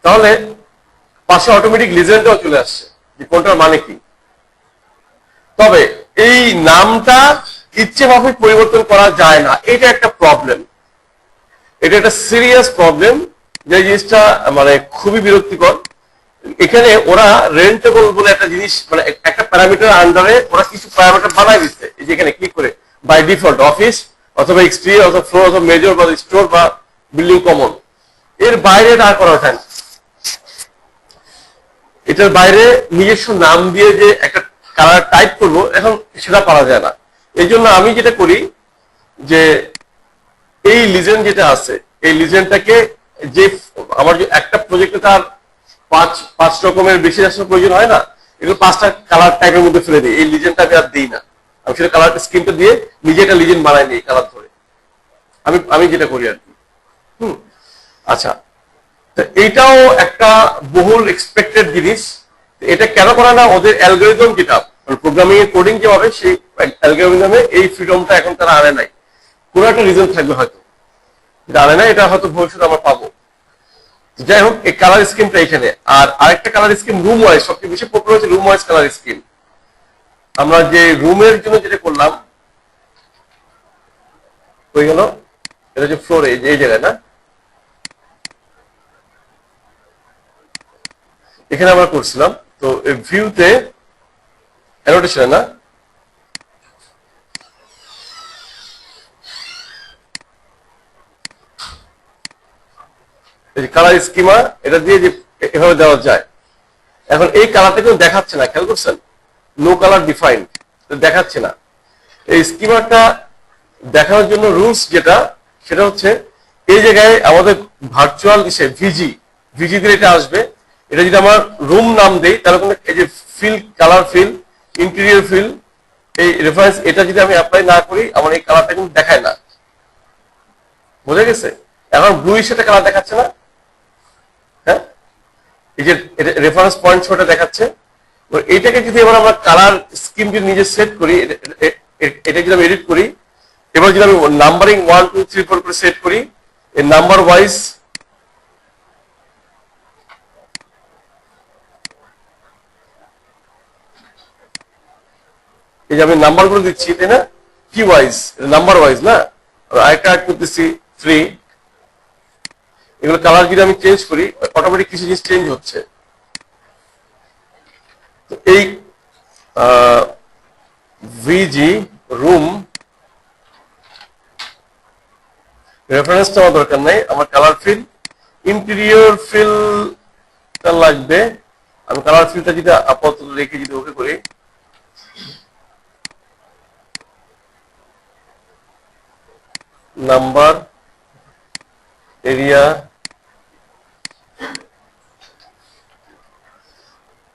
তাহলে পাশে অটোমেটিক লিজেন্ডটাও চলে আসছে যে কোনটার মানে কি। তবে এই নামটা ইচ্ছে মাফিক পরিবর্তন করা যায় না, এটা একটা প্রবলেম, এটা একটা সিরিয়াস প্রবলেম, যে জিনিসটা মানে খুবই বিরক্তিকর। এখানে ওরা রেন্টেবল বলে একটা জিনিস, মানে একটা প্যারামিটার আন্ডারে ওরা কিছু প্যারামিটার বানাই দিচ্ছে। এই যে এখানে ক্লিক করে বাই ডিফল্ট অফিস অথবা এক্সটেরিয়র অথবা ফ্লোর অথবা মেজর বা স্টোর বা বিল্ডিং কমন, এর বাইরে আর করা যায় না। এটার বাইরে নিজস্ব নাম দিয়ে যে একটা কালার টাইপ করবো, এখন সেটা পারা যায় না। এই জন্য আমি যেটা করি যে এই লিজেন্ড যেটা আছে, এই লিজেন্ডটাকে, যে আমার যে একটা প্রজেক্টে তার পাঁচ রকমের বেশি রাষ্ট্রের প্রয়োজন হয় না, এগুলো 5টা কালার টাইপের মধ্যে ফেলে দিই। এই লিজেন্ডটা আমি আর দিই না, আমি সেটা কালার স্কিমটা দিয়ে নিজে একটা লিজেন্ড বানাই নিই কালার ধরে। আমি যেটা করি আর কি। আচ্ছা, এইটাও একটা বহুল এক্সপেক্টেড জিনিস। এটা কেন করে না, ওদের অ্যালগরিদম যেটা প্রোগ্রামিং এর কোডিং যে হবে, সেই অ্যালগরিদমে এই ফ্রিডমটা এখন তারা আনে নাই। কোনো একটা রিজন থাকবে হয়তো, এটা আনে নাই, এটা হয়তো ভবিষ্যতে আমরা পাবো। যাই হোক, এই কালার স্কিমটা এখানে। আর আরেকটা কালার স্কিম রুম ওয়াইজ, সবচেয়ে বেশি পপুলার হচ্ছে রুম ওয়াইজ কালার স্কিম। আমরা যে রুমের জন্য যেটা করলাম, হয়ে গেল, এটা হচ্ছে ফ্লোরে, এই জায়গায় না, এখানে আমরা করছিলাম। তো ভিউতে অ্যানোটেশন না, কালার স্কিমা, এটা দিয়ে যে এভাবে দেওয়া যায়। এখন এই কালারটা কিন্তু দেখাচ্ছে না, খেয়াল করছেন? নো কালার ডিফাইন্ড দেখাচ্ছে না। এই স্কিমাটা দেখানোর জন্য রুলস যেটা, সেটা হচ্ছে এই জায়গায় আমাদের ভার্চুয়াল ভিজি দিলে এটা আসবে। এটা যদি আমার রুম নাম দেই, তাহলে কিন্তু এই যে fill, colour fill, interior fill, এই রেফারেন্স, এটা যদি আমি অ্যাপ্লাই না করি, আমার এই কালারটা কিন্তু দেখায় না। বোঝা গেছে? এখন ব্লুইশ সাথে কালার দেখাচ্ছে না, হ্যাঁ, এই যে রেফারেন্স পয়েন্ট ছোট দেখাচ্ছে। এইটাকে যদি এবার আমরা কালার স্কিম যদি নিজে সেট করি, এটা যদি আমি এডিট করি, এবার যদি আমি নাম্বারিং 1 2 3 4 করে সেট করি, এই নাম্বার ওয়াইজ এই যে আমি নাম্বার গুলো দিচ্ছি, তাই না, কি ওয়াইজ, নাম্বার ওয়াইজ না, আরেকটা অ্যাড করতেছি 3, এগুলো কালার যদি আমি চেঞ্জ করি, অটোমেটিক কিছু জিনিস চেঞ্জ হচ্ছে। তো এই ভিজি রুম রেফারেন্সটা আমার দরকার নাই, আমার কালার ফিল, ইন্টেরিয়র ফিলটা লাগবে, আমি কালার ফিল্ডটা যদি আপাতত রেখে যদি ওকে করি, নাম্বার, এরিয়া,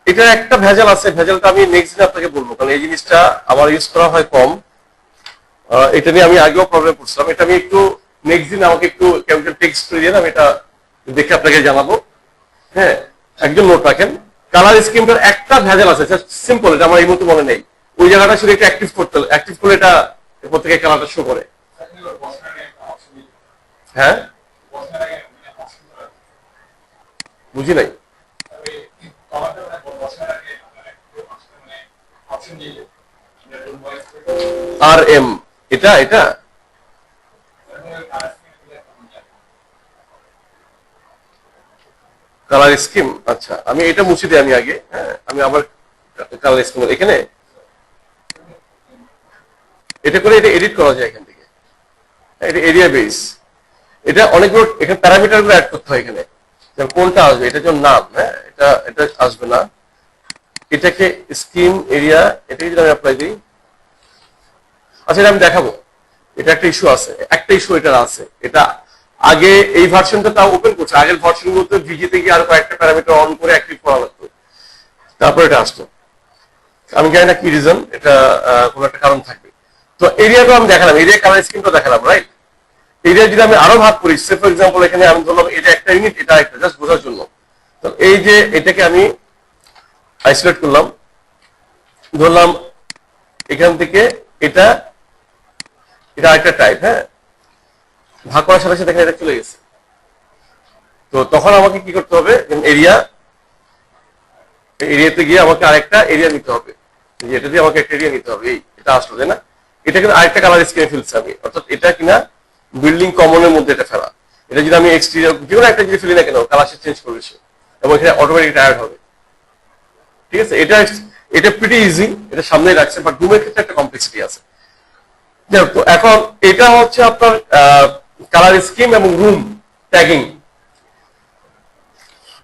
এটার একটা ভেজাল আছে, ভেজালটা আমি নেক্সট দিন আপনাকে বলবো, কারণ এই জিনিসটা আমার ইউজ করা হয় কম। এটা নিয়ে আমি আগেও প্রবলেম করছিলাম, এটা আমি একটু নেক্সট দিন আমাকে একটু টেক্সট করে দিয়ে আমি এটা দেখে আপনাকে জানাবো। হ্যাঁ, একজন নোট রাখেন। কালার স্কিমটার একটা ভেজাল আছে, সিম্পল, এটা আমার এই মুহূর্তে মনে নেই। ওই জায়গাটা শুধু এটা অ্যাক্টিভ করতে হবে, অ্যাক্টিভ করলে এটা প্রত্যেকে কালারটা শো করে। হ্যাঁ, বুঝি নাই। আর এম, এটা এটা কালার স্কিম। আচ্ছা, আমি এটা মুছে দিই আমি আগে। হ্যাঁ, আমি আবার কালার স্কিম এখানে এটা করে এটা এডিট করা যায় এখান থেকে। এটা এরিয়া বেস, এটা অনেকগুলো এখানে প্যারামিটার গুলো অ্যাড করতে হয় এখানে, কোনটা আসবে, এটা যেমন নাম। হ্যাঁ, এটা এটা আসবে না, এটাকে স্কিম এরিয়া, এটাকে যদি আমি অ্যাপ্লাই দিই। আচ্ছা, এটা আমি দেখাবো। এটা একটা ইস্যু আছে, একটা ইস্যু এটা আছে। এটা আগে এই ভার্সনটা তাও ওপেন করছে, আগের ভার্সন গুলোতে ভিজিতে গিয়ে আরো কয়েকটা প্যারামিটার অন করে অ্যাক্টিভ করা লাগতো, তারপর এটা আসতো। আমি জানি না কি রিজন, এটা কোনো একটা কারণ থাকবে। তো এরিয়াটা আমি দেখালাম, এরিয়া কালার স্কিমটা দেখালাম, রাইট? এরিয়া যদি আমি আরো ভাগ করি, সে ফর এক্সাম্পল এখানে আমি ধরলাম এটা একটা ইউনিট, এটা একটা, জাস্ট বোঝার জন্য। তো এই যে এটাকে আমি আইসোলেট করলাম, ধরলাম এখান থেকে এটা এটা একটা টাইপ। হ্যাঁ, ভাগ করার সাথে সাথে এখানে এটা চলে গেছে। তো তখন আমাকে কি করতে হবে, এরিয়া, এরিয়াতে গিয়ে আমাকে আরেকটা এরিয়া নিতে হবে, এটা দিয়ে আমাকে একটা এরিয়া নিতে হবে। এই এটা আসলো, তাই না? এটা কিন্তু আরেকটা কালার স্কিমে ফেলছে আমি, অর্থাৎ এটা কিনা বিল্ডিং কমনের মধ্যে এটা ফেলা। এটা যদি আমি এক্সটেরিয়র যে কোনো একটা যদি ফেলি না কেন, কালার চেঞ্জ করবে সে, এবং এখানে অটোমেটিক অ্যাড হবে। ঠিক আছে, এটা এটা প্রিটি ইজি, এটা সামনে রাখছে, বাট রুমের ক্ষেত্রে একটা কমপ্লেক্সিটি আছে। তো এখন এটা হচ্ছে আপনার কালার স্কিম এবং রুম ট্যাগিং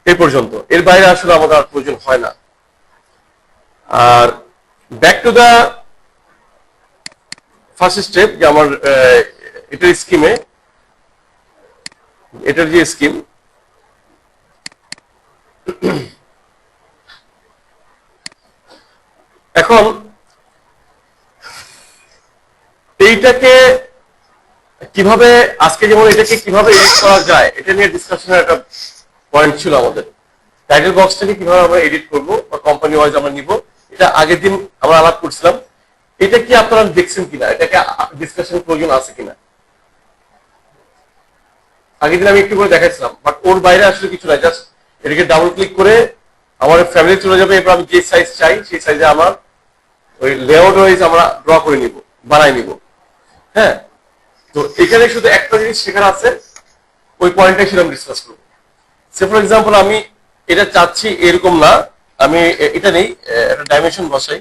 এই পর্যন্ত, এর বাইরে আসলে আমাদের আর প্রয়োজন হয় না। আর back to the first step, যে আমার এটার স্কিমে, এটার যে স্কিম, এখন এইটাকে কিভাবে, আজকে যেমন এটাকে কিভাবে এডিট করা যায় এটা নিয়ে ডিসকাশনের একটা পয়েন্ট ছিল আমাদের। টাইটেল বক্সটাকে কিভাবে আমরা এডিট করবো বা কোম্পানি ওয়াইজ আমরা নিব, এটা আগের দিন আমরা আলাপ করছিলাম। এটা কি আপনারা দেখছেন কিনা, এটাকে ডিসকাশন প্রয়োজন আছে কিনা? আগের দিন আমি একটু করে দেখাচ্ছিলাম, বাট ওর বাইরে আসলে কিছু নাই। জাস্ট এটাকে ডাবল ক্লিক করে আমার ফ্যামিলি চলে যাবে, এরপর আমি যে সাইজ চাই সেই সাইজে আমার ওই লেআউট ওয়াইজ আমরা ড্র করে নিব, বানাই নিব। হ্যাঁ, তো এখানে শুধু একটা জিনিস শেখার আছে, ওই পয়েন্টটাই ছিল আমি ডিসকাস করবো। সে ফর এক্সাম্পল আমি এটা চাচ্ছি এরকম না, আমি এটা নেই, একটা ডাইমেনশন বসাই।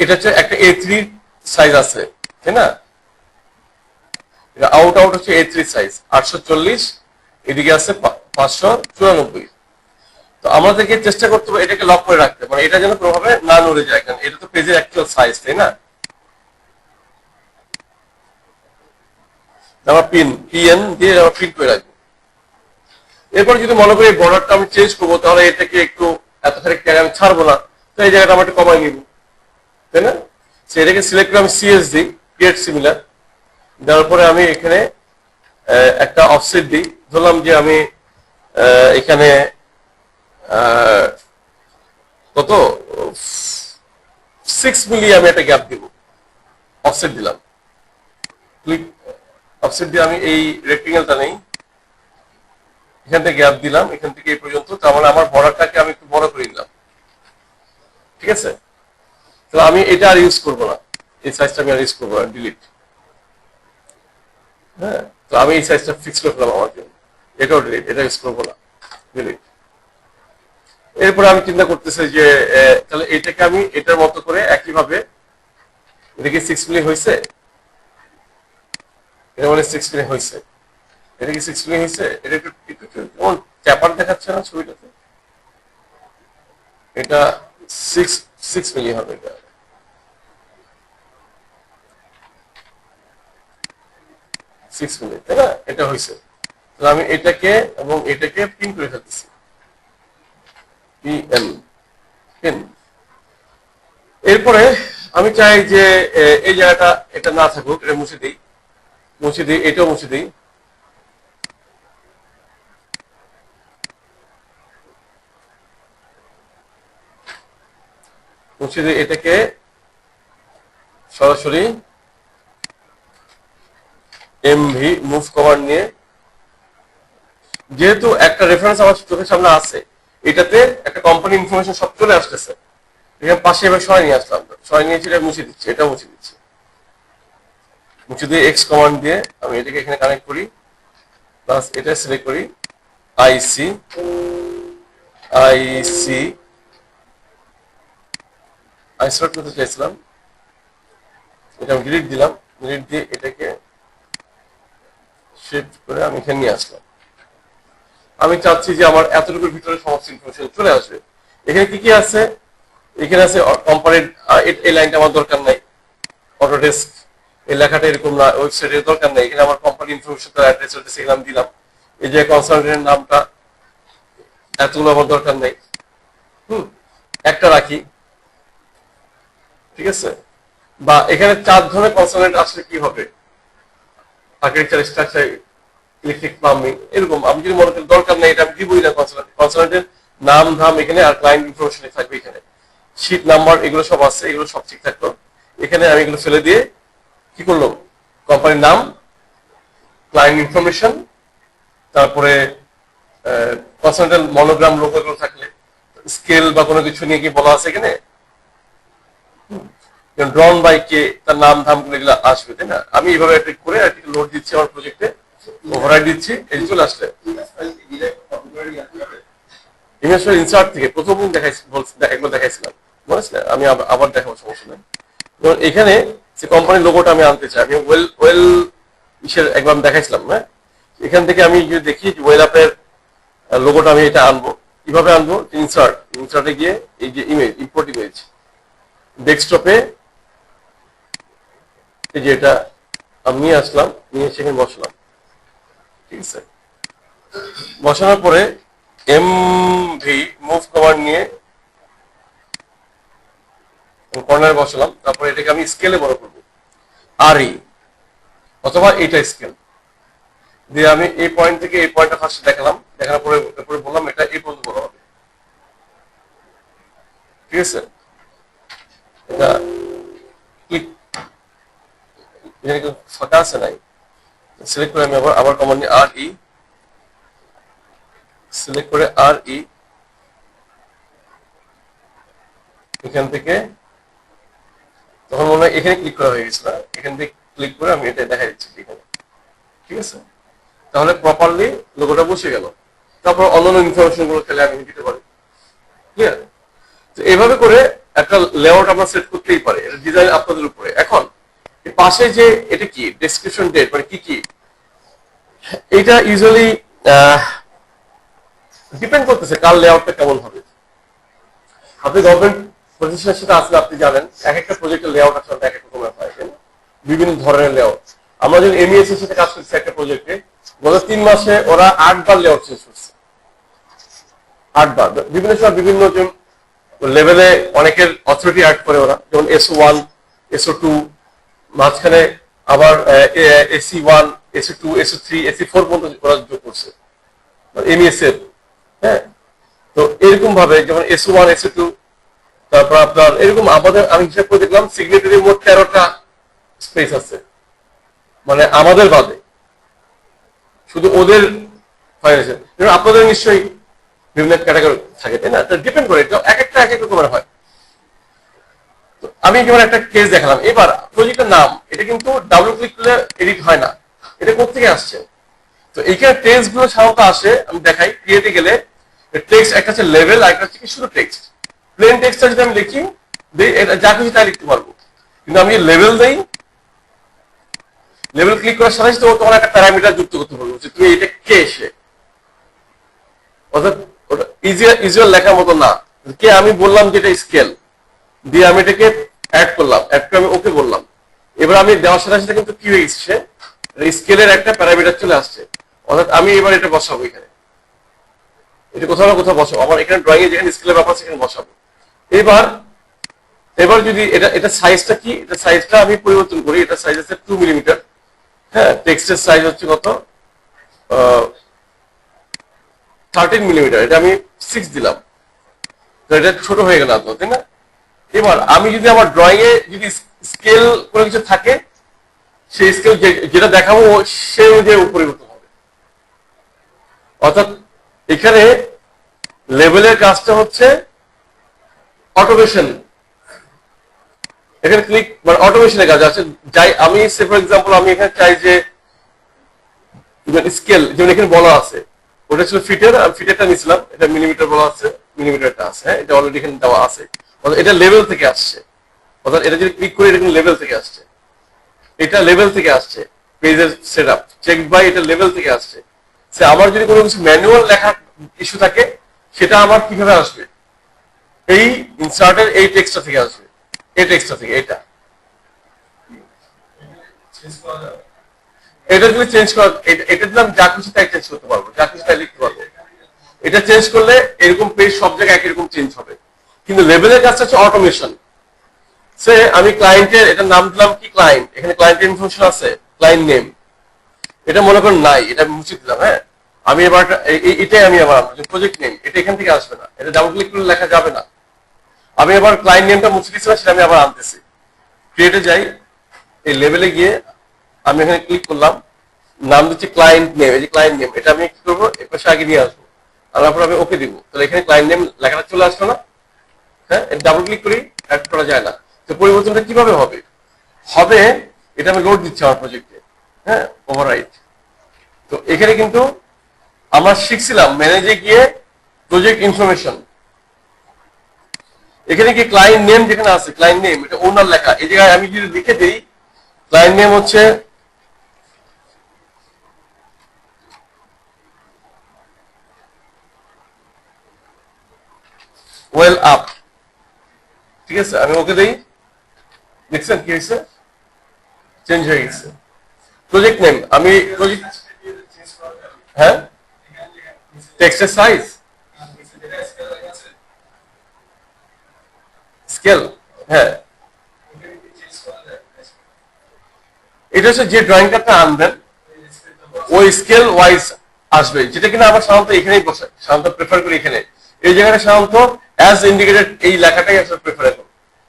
এটা হচ্ছে একটা A3 সাইজ আছে, তাই না? এটা আউট হচ্ছে A3 সাইজ 840, এদিকে আছে 594। তো আমাদেরকে চেষ্টা করতে হবে এটাকে লক করে রাখতে, মানে এটা যেন কোনোভাবে না নড়ে যায়, কারণ এটা তো পেজের অ্যাকচুয়াল সাইজ, তাই না? আমরা পিএন দিয়ে প্রিন্ট করে রাখবো। এরপর যদি মনে করি বর্ডারটা আমি চেঞ্জ করবো, তাহলে এটাকে একটু এতখানি জায়গা আমি ছাড়বো না, তো এই জায়গাটা আমরা একটু কমাই নিব, তাই না? সেটাকে সিলেক্ট করে আমি সিএস দিই, ক্রিয়েট সিমিলার, দেওয়ার পরে আমি এখানে একটা অফসেট দিই। ধরলাম যে আমি এখানে কত 6 মিলি আমি একটা গ্যাপ দিব, অফসেট দিলাম, ক্লিক অফসেট দিয়ে আমি এই রেক্টেঙ্গেলটা নেই, এখান থেকে গ্যাপ দিলাম, এখান থেকে এই পর্যন্ত। তার মানে আমার বর্ডারটাকে আমি একটু বড় করে দিলাম, ঠিক আছে? তো আমি এটা আর ইউজ করবো না, এই সাইজটা আমি আর ইউজ করবো না, ডিলিট। হ্যাঁ, তো আমি এই সাইজটা ফিক্স করে ফেলাম আমার জন্য, এটাও ডিলিট, এটা ইউজ করবো না, ডিলিট। এরপরে আমি চিন্তা করতেছি যে তাহলে এটাকে আমি এটার মতো করে একইভাবে, এটা কি 6 মিলি হয়েছে? এটা মানে 6 মিলি হয়েছে, এটা কি 6 মিলি হয়েছে? এটা একটু ট্যাপার দেখাচ্ছে না ছবিটাতে? এটা 6 মিলি হবে, এটা 6 মিলি, তাই না? এটা হয়েছে। আমি এটাকে এবং এটাকে পিন করে ফেলতেছি, পিএন, পিন। এরপরে আমি চাই যে এই জায়গাটা এটা না থাকুক, এটা মুছে দিই, এটাও মুছে দিই। মুছে দিই এটাকে, সরাসরি এমভি মুভ কমান্ড নিয়ে, যেহেতু একটা রেফারেন্স আমার চোখের সামনে আছে, এটাতে একটা কোম্পানি ইনফরমেশন সব চলে আসতেছে, এখানে পাশে এবার সরাই নিয়ে আসলাম, সরাই নিয়েছি, এটা মুছে দিচ্ছি, এটা মুছে দিচ্ছি। মুছে দিয়ে এক্স কমান্ড দিয়ে আমি এটাকে এখানে কানেক্ট করি, প্লাস এটা সিলেক্ট করি, আইসি আইসি আইসোলেট করতে চাইছিলাম, এটা আমি ডিলিট দিলাম, ডিলিট দিয়ে এটাকে শিফট করে আমি এখানে নিয়ে আসলাম। আমি চাচ্ছি যে আমার এতটুকুর ভিতরে সমস্ত ইনফরমেশন চলে আসবে। এখানে কি কি আছে? এখানে আছে কোম্পানির, এই লাইনটা আমার দরকার নাই, অটোডেস্ক এই লেখাটা এরকম না, ওয়েবসাইটের দরকার নাই, এখানে আমার কোম্পানি ইনফরমেশন, তার অ্যাড্রেস এখানে দিলাম। এই যে কনসালটেন্টের নামটা, এতগুলো আমার দরকার নেই, একটা রাখি, ঠিক আছে? বা এখানে 4 ধরনের কনসালটেন্ট আসলে কি হবে, আর্কিটেকচার, স্ট্রাকচার, ইলেকট্রিক, প্লাম্বিং, এরকম। আমি যদি মনে করি দরকার নেই, এটা আমি দিবই না। কনসালটেন্টের নাম ধাম এখানে, আর ক্লায়েন্ট ইনফরমেশন থাকবে এখানে, শীট নাম্বার এগুলো সব আছে, এগুলো সব ঠিক থাকলো। এখানে আমি এগুলো ফেলে দিয়ে কি করলাম, কোম্পানির নাম, ক্লায়েন্ট ইনফরমেশন, তারপরে কনসালটেন্ট মনোগ্রাম, লোগো এগুলো থাকলে, স্কেল বা কোনো কিছু নিয়ে কি বলা আছে এখানে, ড্রন বাই কে, তার নাম ধাম গুলো এগুলো আসবে, তাই না? আমি এইভাবে একটা করে একটা লোড দিচ্ছি আমার প্রজেক্টে, ওভাররাইড দিচ্ছি, এই চলে আসলে ইমেজ ফাইল ইনসার্ট থেকে প্রথম দিন একবার দেখাইছিলাম, মনে আছে? আমি আবার দেখাবো, সমস্যা নেই। এখানে যে কোম্পানির লোগোটা আমি আনতে চাই, আমি ওয়েল ইসের একবার দেখাইছিলাম, হ্যাঁ? এখান থেকে আমি যদি দেখি ওয়েল আপের লোগোটা আমি এটা আনবো, কিভাবে আনবো? ইনসার্টে গিয়ে এই যে ইমেজ, ইম্পোর্ট ইমেজ, ডেস্কটপে এই যে এটা আমি নিয়ে আসলাম, নিয়ে সেখানে বসলাম, ঠিক আছে? বসানোর পরে এমভি মুভ কমান্ড নিয়ে কর্নারে বসালাম, তারপরে এটাকে আমি স্কেলে বড় করবো, আরই অথবা এইটা স্কেল দিয়ে আমি এই পয়েন্ট থেকে এই পয়েন্টটা ফার্স্ট দেখালাম, দেখানোর পরে বললাম এটা এই পর্যন্ত বড় হবে, ঠিক আছে? এটা ক্লিক, ফাঁকা আছে নাই, সিলেক্ট করে আমি আবার কমান্ড নিয়ে আর ই, সিলেক্ট করে আর ই, এখান থেকে তখন মনে হয় এখানে ক্লিক করা হয়ে গেছিল, এখান থেকে ক্লিক করে আমি এটা দেখা দিচ্ছি এখানে, ঠিক আছে? তাহলে প্রপারলি লোগোটা বসে গেল। তারপর অন্যান্য ইনফরমেশন গুলো খেলে আমি দিতে পারি, ক্লিয়ার? তো এইভাবে করে একটা লেআউট আমরা সেট করতেই পারি, এটা ডিজাইন আপনাদের উপরে। এখন পাশে যে এটা কি ডেসক্রিপশন ডেট, মানে কি কি, এটা ইউজুয়ালি ডিপেন্ড করতেছে কার লেআউটটা কেমন হবে। আপনি গভর্নমেন্ট প্রতিষ্ঠানের সাথে আসলে আপনি জানেন এক একটা প্রজেক্টের লেআউট আসলে এক এক রকমের হয়, বিভিন্ন ধরনের লেআউট। আমরা যদি এমইএস এর সাথে কাজ করছি একটা প্রজেক্টে, গত 3 মাসে ওরা 8 বার লেআউট চেঞ্জ করছে, 8 বার। বিভিন্ন সময় বিভিন্ন লেভেলে অনেকের অথরিটি অ্যাড করে ওরা, যেমন SO1, SO2, মাঝখানে আবার AC1, AC2, AC3, AC4 পর্যন্ত ওরা যোগ করছে এমইএস এর, হ্যাঁ? তো এরকম ভাবে যেমন SO1, SO2, তারপর আপনার এরকম আমাদের, আমি হিসাব করে দেখলাম সিগনেটারির মোট 13টা স্পেস আছে, মানে আমাদের বাদে, শুধু ওদের ফাইন্যান্সিয়াল। আপনাদের নিশ্চয়ই বিভিন্ন ক্যাটাগরি থাকে, তাই না? ডিপেন্ড করে, এক একটা এক এক রকমের হয়। তো আমি যেমন একটা কেস দেখালাম, এবার প্রজেক্টের নাম, এটা কিন্তু ডাবল ক্লিক করলে এডিট হয় না, এটা কোথেকে আসছে? তো এইখানে টেক্সট গুলো সাধারণত আসে, আমি দেখাই, ক্রিয়েটে গেলে টেক্সট একটা হচ্ছে লেভেল, আর একটা হচ্ছে কি শুধু টেক্সট। প্লেন টেক্সটটা যদি আমি লিখি, যা খুশি তাই লিখতে পারবো, কিন্তু আমি লেভেল দেই, লেভেল ক্লিক করার সাথে সাথে তখন একটা প্যারামিটার যুক্ত করতে পারবো যে তুমি এটা কে এসে, অর্থাৎ ওটা ইউজুয়াল লেখার মতো না, কে আমি বললাম যে এটা স্কেল দিয়ে আমি এটাকে অ্যাড করলাম, অ্যাড করে আমি ওকে বললাম। এবার আমি দেওয়ার সাথে সাথে কিন্তু কি হয়ে গেছে, স্কেলের একটা প্যারামিটার চলে আসছে। অর্থাৎ আমি এবার এটা বসাবো এখানে, এটা কোথাও না কোথাও বসাবো, আমার এখানে ড্রয়িং এ যেখানে স্কেলের ব্যাপার সেখানে বসাবো। এবার এবার যদি এটা সাইজটা কি, এটা সাইজটা আমি পরিবর্তন করি, এটা সাইজ আছে 2 মিলিমিটার। হ্যাঁ, টেক্সটের সাইজ হচ্ছে কত, 13 মিলিমিটার, এটা আমি 6 দিলাম, তো এটা ছোট হয়ে গেল তো, তাই না? এবার আমি যদি আমার ড্রয়িং এ যদি স্কেল কোনো কিছু থাকে, সেই স্কেল যেটা দেখাবো সেই অনুযায়ী পরিবর্তন হবে। অর্থাৎ এখানে লেভেলের কাজটা হচ্ছে অটোমেশন, এখানে ক্লিক মানে অটোমেশনের কাজ আছে। যাই আমি সে ফর এক্সাম্পল আমি এখানে চাই যে স্কেল যেমন এখানে বলা আছে, ওটা ছিল ফিটের, আমি ফিটেরটা নিছিলাম, এটা মিলিমিটার বলা আছে, মিলিমিটারটা আছে, হ্যাঁ এটা অলরেডি এখানে দেওয়া আছে। অর্থাৎ এটা লেভেল থেকে আসছে, অর্থাৎ এটা যদি ক্লিক করি এটা কিন্তু লেভেল থেকে আসছে, এটা লেভেল থেকে আসছে, পেজের সেটআপ চেক বাই এটা লেভেল থেকে আসছে। সে আমার যদি কোনো কিছু ম্যানুয়াল লেখা ইস্যু থাকে, সেটা আমার কিভাবে আসবে, এই ইনসার্টের এই টেক্সটটা থেকে আসবে, এই টেক্সটটা থেকে, এটা যদি চেঞ্জ করা, এটা দিলে আমি যা খুশি তাই চেঞ্জ করতে পারবো, যা খুশি তাই লিখতে পারবো। এটা চেঞ্জ করলে এরকম পেজ সব জায়গায় একই রকম চেঞ্জ হবে। কিন্তু লেভেলের কাজটা হচ্ছে অটোমেশন। সে আমি ক্লায়েন্টের এটা নাম দিলাম কি, ক্লায়েন্ট, এখানে ক্লায়েন্টের ইনফরমেশন আছে, ক্লায়েন্ট নেম, এটা মনে করেন নাই, এটা আমি মুছে দিলাম। হ্যাঁ, আমি এবার এটাই আমি আবার প্রজেক্ট নেম, এটা এখান থেকে আসবে না, এটা ডাবল ক্লিক করলে লেখা যাবে না। আমি আবার ক্লায়েন্ট নেমটা মুছে দিচ্ছি, সেটা আমি আবার আনতেছি, ক্রিয়েটে যাই, এই লেভেলে গিয়ে আমি এখানে ক্লিক করলাম, নাম দিচ্ছি ক্লায়েন্ট নেম, এই যে ক্লায়েন্ট নেম, এটা আমি কি করবো, এর পাশে আগে নিয়ে আসবো, আর তারপর আমি ওকে দিব, তাহলে এখানে ক্লায়েন্ট নেম লেখাটা চলে আসলো না। হ্যাঁ, ডাবল ক্লিক করি, অ্যাড করা যায় না। তো পরিবর্তনটা কিভাবে হবে, হবে এটা আমি লোড দিচ্ছি আমার প্রজেক্টে। হ্যাঁ, ওভাররাইট। তো এখানে কিন্তু আমরা শিখছিলাম ম্যানেজে গিয়ে প্রজেক্ট ইনফরমেশন, এখানে কি ক্লায়েন্ট নেম যেখানে আছে, ক্লায়েন্ট নেম এটা ওনার লেখা, এই জায়গায় আমি যদি লিখে দিই ক্লায়েন্ট নেম হচ্ছে ওয়েল আপ, ঠিক আছে, আমি ওকে দেই, দেখছেন কি হয়েছে, চেঞ্জ হয়ে গেছে। প্রজেক্ট নেম আমি প্রজেক্ট, হ্যাঁ টেক্সটের সাইজ স্কেল, হ্যাঁ এটা হচ্ছে যে ড্রয়িংটা আপনি আনবেন ওই স্কেল ওয়াইজ আসবে, যেটা কিনা আমরা সাধারণত এখানেই বসাই, সাধারণত প্রেফার করি এখানে, এই জায়গাটা সাধারণত অ্যাজ ইন্ডিকেটেড এই লেখাটাই আসলে প্রেফারেবল।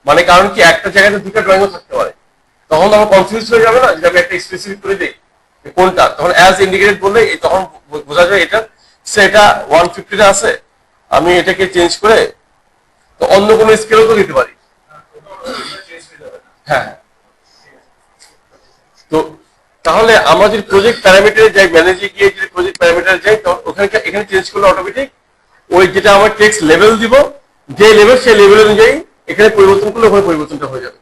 মানে কারণ কি একটা জায়গাতে দুটো ড্রয়িংও থাকতে পারে, তখন আমার কনফিউজ হয়ে যাবে না, যদি আমি একটা স্পেসিফিক করে দিই কোনটা, তখন অ্যাজ ইন্ডিকেটেড বললে তখন বোঝা যায় এটা সেটা 150 আছে, আমি এটাকে চেঞ্জ করে তো অন্য কোনো স্কেলও তো দিতে পারি। হ্যাঁ, তো তাহলে আমরা যদি প্রজেক্ট প্যারামিটারে যাই, ম্যানেজে গিয়ে যদি প্রজেক্ট প্যারামিটারে যাই, তখন ওখানে এখানে চেঞ্জ করলে অটোমেটিক ওই যেটা আমার টেক্সট লেভেল দিব, যে লেভেল সেই লেভেল অনুযায়ী এখানে পরিবর্তন করলে ওখানে পরিবর্তনটা হয়ে যাবে।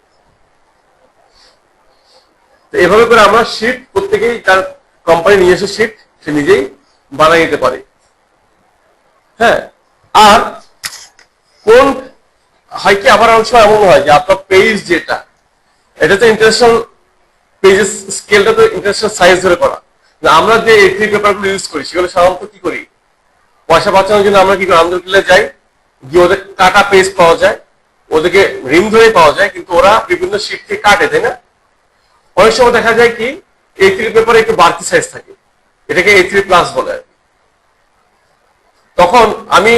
তো এভাবে করে আমরা শিট প্রত্যেকেই তার কোম্পানি নিজস্ব শিট সে নিজেই বানিয়ে নিতে পারে। হ্যাঁ, আর কোন হয় কি আবার অনেক সময় এমন হয় যে আপনার পেজ যেটা, এটা তো ইন্টারন্যাশনাল পেজের স্কেলটা তো ইন্টারন্যাশনাল সাইজ ধরে করা, আমরা যে A3 পেপারগুলো ইউজ করি সেগুলো সাধারণত কি করি, পয়সা বাঁচানোর জন্য আমরা কি করি, আন্দোলনে যাই গিয়ে ওদের কাটা পেজ পাওয়া যায়, ওদেরকে রিম ধরে পাওয়া যায়, কিন্তু ওরা বিভিন্ন শিট থেকে কাটে, তাই না? অনেক সময় দেখা যায় কি A3 পেপারে একটু বাড়তি সাইজ থাকে, এটাকে A3+ বলে। তখন আমি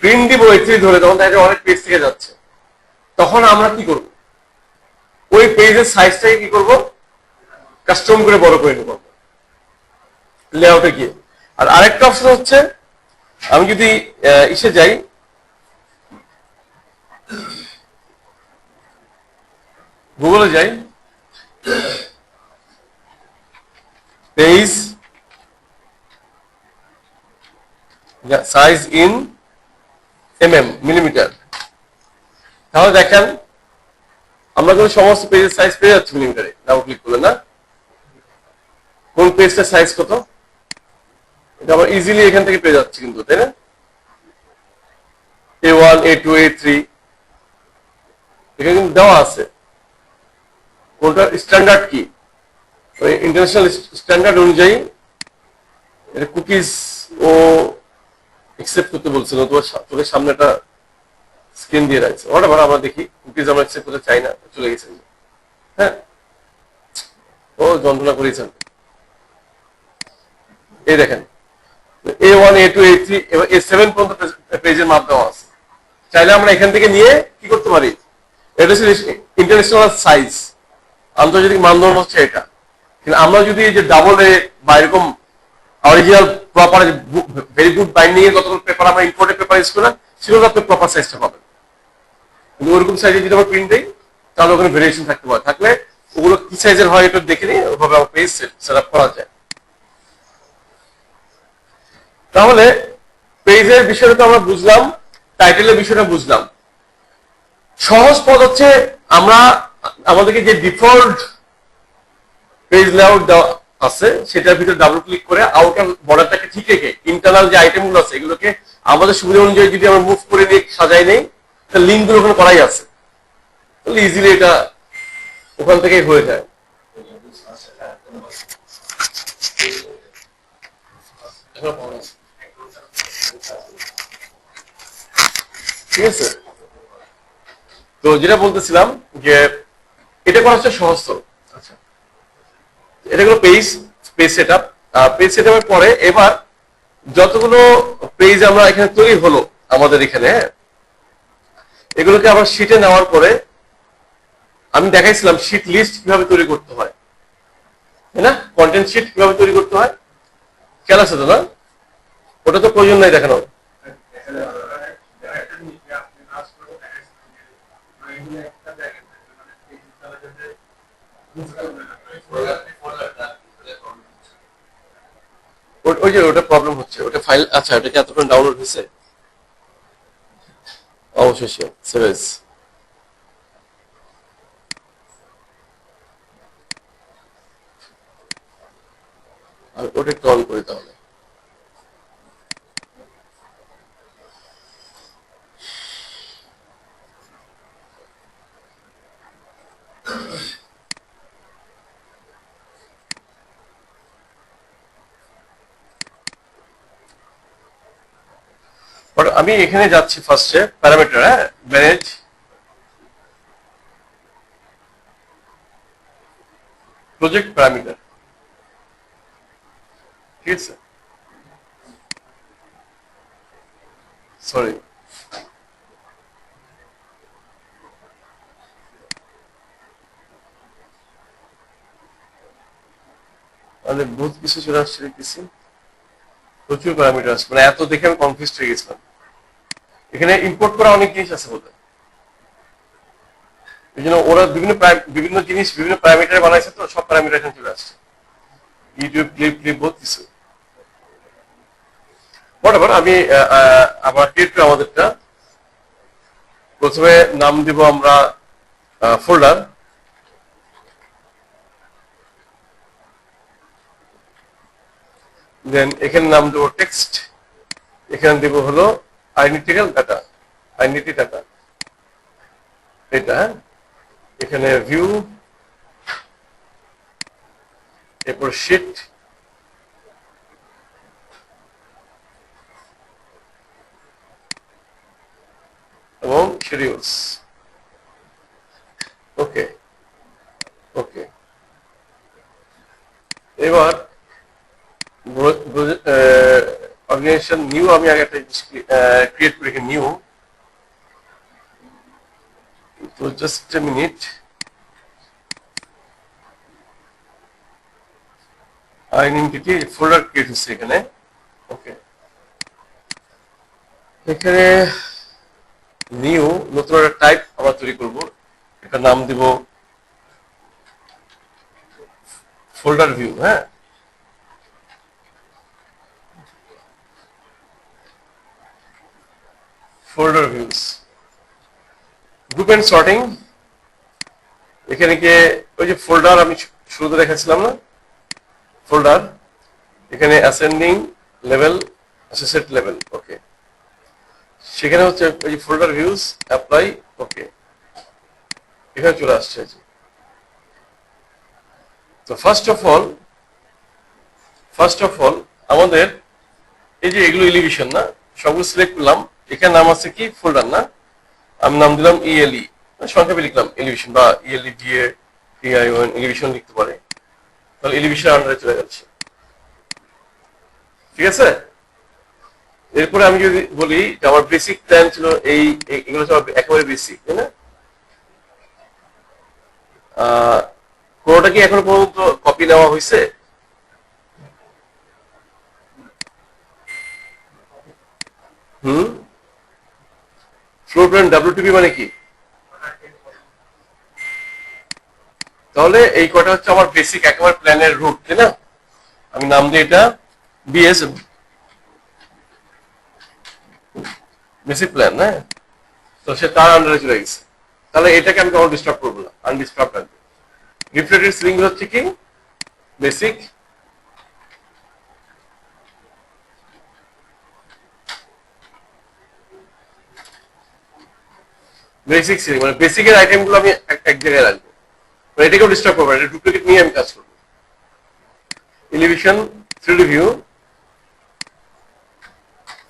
প্রিন্ট দিব A3 ধরে, তখন দেখা যায় অনেক পেজ থেকে যাচ্ছে, তখন আমরা কি করব, ওই পেজের সাইজটাকে কি করব, কাস্টম করে বড় করে নেব লেআউটে গিয়ে। আর আরেকটা অপশন হচ্ছে আমি যদি ইসে যাই, গুগলে যাই, পেজ সাইজ ইন মিলিমিটার, তাহলে দেখেন আমরা কিন্তু সমস্ত পেজের সাইজ পেয়ে যাচ্ছি মিলিমিটারে, ডাবল ক্লিক করলে না, কোন পেজটার সাইজ কত, এটা আমরা ইজিলি এখান থেকে পেয়ে যাচ্ছি কিন্তু, তাই না? A2 A3 এখানে কিন্তু দেওয়া আছে কোনটা স্ট্যান্ডার্ড কি, ইন্টারন্যাশনাল স্ট্যান্ডার্ড অনুযায়ী এটা কুকিজ ও একসেপ্ট করতে বলছিল, তোমার চোখের সামনে একটা স্ক্রিন দিয়ে রাখছে, হোয়াটএভার আমরা দেখি কুকিজ আমরা একসেপ্ট করতে চাই না, চলে গেছেন। হ্যাঁ, ও যন্ত্রণা করেছেন। এই দেখেন A1 A2 A3 এবং A7 পর্যন্ত পেজের মাপ দেওয়া আছে। চাইলে আমরা এখান থেকে নিয়ে কি করতে পারি, এটা হচ্ছে ইন্টারন্যাশনাল সাইজ, আন্তর্জাতিক মানদণ্ড হচ্ছে এটা। কিন্তু আমরা যদি এই যে ডাবল এ বা এরকম original proper very good binding এর কতগুলো পেপার আমরা ইম্পোর্টেড পেপার ইউজ করি, সেগুলো আপনি প্রপার সাইজটা পাবেন। কিন্তু ওরকম সাইজে যদি আমরা প্রিন্ট দিই তাহলে ওখানে ভেরিয়েশন থাকতে পারে, থাকলে ওগুলো কি সাইজের হয় এটা দেখে নিয়ে ওভাবে আমার পেজ সেট আপ করা যায়। তাহলে পেজের বিষয়টা তো আমরা বুঝলাম, টাইটেলের বিষয়টা বুঝলাম। সহজ পথ হচ্ছে আমরা আমাদেরকে যে ডিফল্ট পেজ লেআউট দেওয়া আছে সেটার ভিতরে ডাবল ক্লিক করে আউটার বর্ডারটাকে ঠিক রেখে ইন্টারনাল যে আইটেমগুলো আছে এগুলোকে আমাদের সুবিধা অনুযায়ী যদি আমরা মুভ করে নিয়ে সাজাই নেই, তাহলে লিঙ্কগুলো ওখানে করাই আছে, তাহলে ইজিলি এটা ওখান থেকেই হয়ে যায়। ঠিক আছে, তো যেটা বলতেছিলাম যে এটা করা হচ্ছে সহজতর। আচ্ছা, এটা হলো পেজ সেটআপ। পেজ সেটআপের পরে এবার যতগুলো পেজ আমরা এখানে তৈরি হলো আমাদের এখানে, এগুলোকে আবার শীটে নেওয়ার পরে আমি দেখাইছিলাম শীট লিস্ট কিভাবে তৈরি করতে হয়, তাই না? কন্টেন্ট শীট কিভাবে তৈরি করতে হয় খেয়াল আছে তো না? ওটা তো প্রয়োজন নাই দেখানো। ওই যে ওটা প্রবলেম হচ্ছে, ওটা ফাইল, আচ্ছা ওটাকে এতক্ষণ ডাউনলোড হয়েছে, অবশ্যই সেভেজ আমি ওটা একটু অন করি তাহলে। আমি এখানে যাচ্ছি ফার্স্টে প্যারামিটার, হ্যাঁ, ম্যানেজ প্রজেক্ট প্যারামিটার, ঠিক আছে, সরি আমাদের বহুত কিছু চলে আসছে দেখতেছি, প্রচুর প্যারামিটার আছে, মানে এত দেখে আমি কনফিউজ হয়ে গেছিলাম। এখানে ইম্পোর্ট করা অনেক জিনিস আছে বলতে, এই জন্য ওরা বিভিন্ন জিনিস বিভিন্ন প্যারামিটার বানাইছে, তো সব প্যারামিটার এখানে চলে আসছে, ইউটিউব ক্লিপ বহুত কিছু। হোয়াটএভার, আমি আবার ক্রিয়েট আমাদেরটা প্রথমে নাম দিব আমরা ফোল্ডার, দেন এখানে নাম দেবো টেক্সট, এখানে দেবো হলো আইডেন্টিক্যাল ডাটা, আইডেন্টি ডাটা এটা, এখানে ভিউ, এরপর শিট, এবং শিডিউলস। ওকে ওকে, এবার অর্গানাইজেশন নিউ, আমি আগে একটা ক্রিয়েট করে নিউ, তো just a minute, identity folder create হচ্ছে এখানে। ওকে, এখানে নিউ নতুন একটা টাইপ আমরা তৈরি করব, এটা নাম দিব ফোল্ডার ভিউ, হ্যাঁ, folder views, group and sorting, এখানে গিয়ে ওই যে ফোল্ডার আমি শুরুতে দেখাচ্ছিলাম না, ফোল্ডার, এখানে অ্যাসেন্ডিং লেভেল, অ্যাসোসিয়েট লেভেল, ওকে, সেখানে হচ্ছে এই ফোল্ডার ভিউজ অ্যাপ্লাই, ওকে, এখানে চলে আসছে। তো ফার্স্ট অফ অল আমাদের এই যে এগুলো এলিভেশন না, সবগুলো সিলেক্ট করলাম। এখানে নাম আছে কি ফোল্ডার না, আমি নাম দিলাম ইএলই, সংক্ষেপে লিখলাম এলিভেশন বা ইএলই ডিএ টিআইওএন এলিভেশন লিখতে পারে। তাহলে এলিভেশন আন্ডারে চলে যাচ্ছে, ঠিক আছে। এরপরে আমি যদি বলি যে আমার বেসিক প্ল্যান ছিল এগুলো সব একেবারে বেসিক, তাই না? কোনোটা কি এখনো পর্যন্ত কপি নেওয়া হয়েছে? ফ্লোর প্ল্যান ডাব্লিউটিপি মানে কি? তাহলে এই কটা হচ্ছে আমার বেসিক একেবারে প্ল্যানের রুট, তাই না? আমি নাম দিই এটা বিএস, বেসিক প্ল্যান, হ্যাঁ। তো সে তার আন্ডারে চলে গেছে। তাহলে এটাকে আমি কখনো ডিস্টার্ব করবো না, আনডিস্টার্ব রাখবো। রিফ্লেক্টেড সিলিং হচ্ছে কি বেসিক, বেসিক সিলিং মানে বেসিকের আইটেম গুলো আমি এক জায়গায় রাখবো, এটাকেও ডিস্টার্ব করবো না, এটা ডুপ্লিকেট নিয়ে আমি কাজ করবো। এলিভেশন 3D ভিউ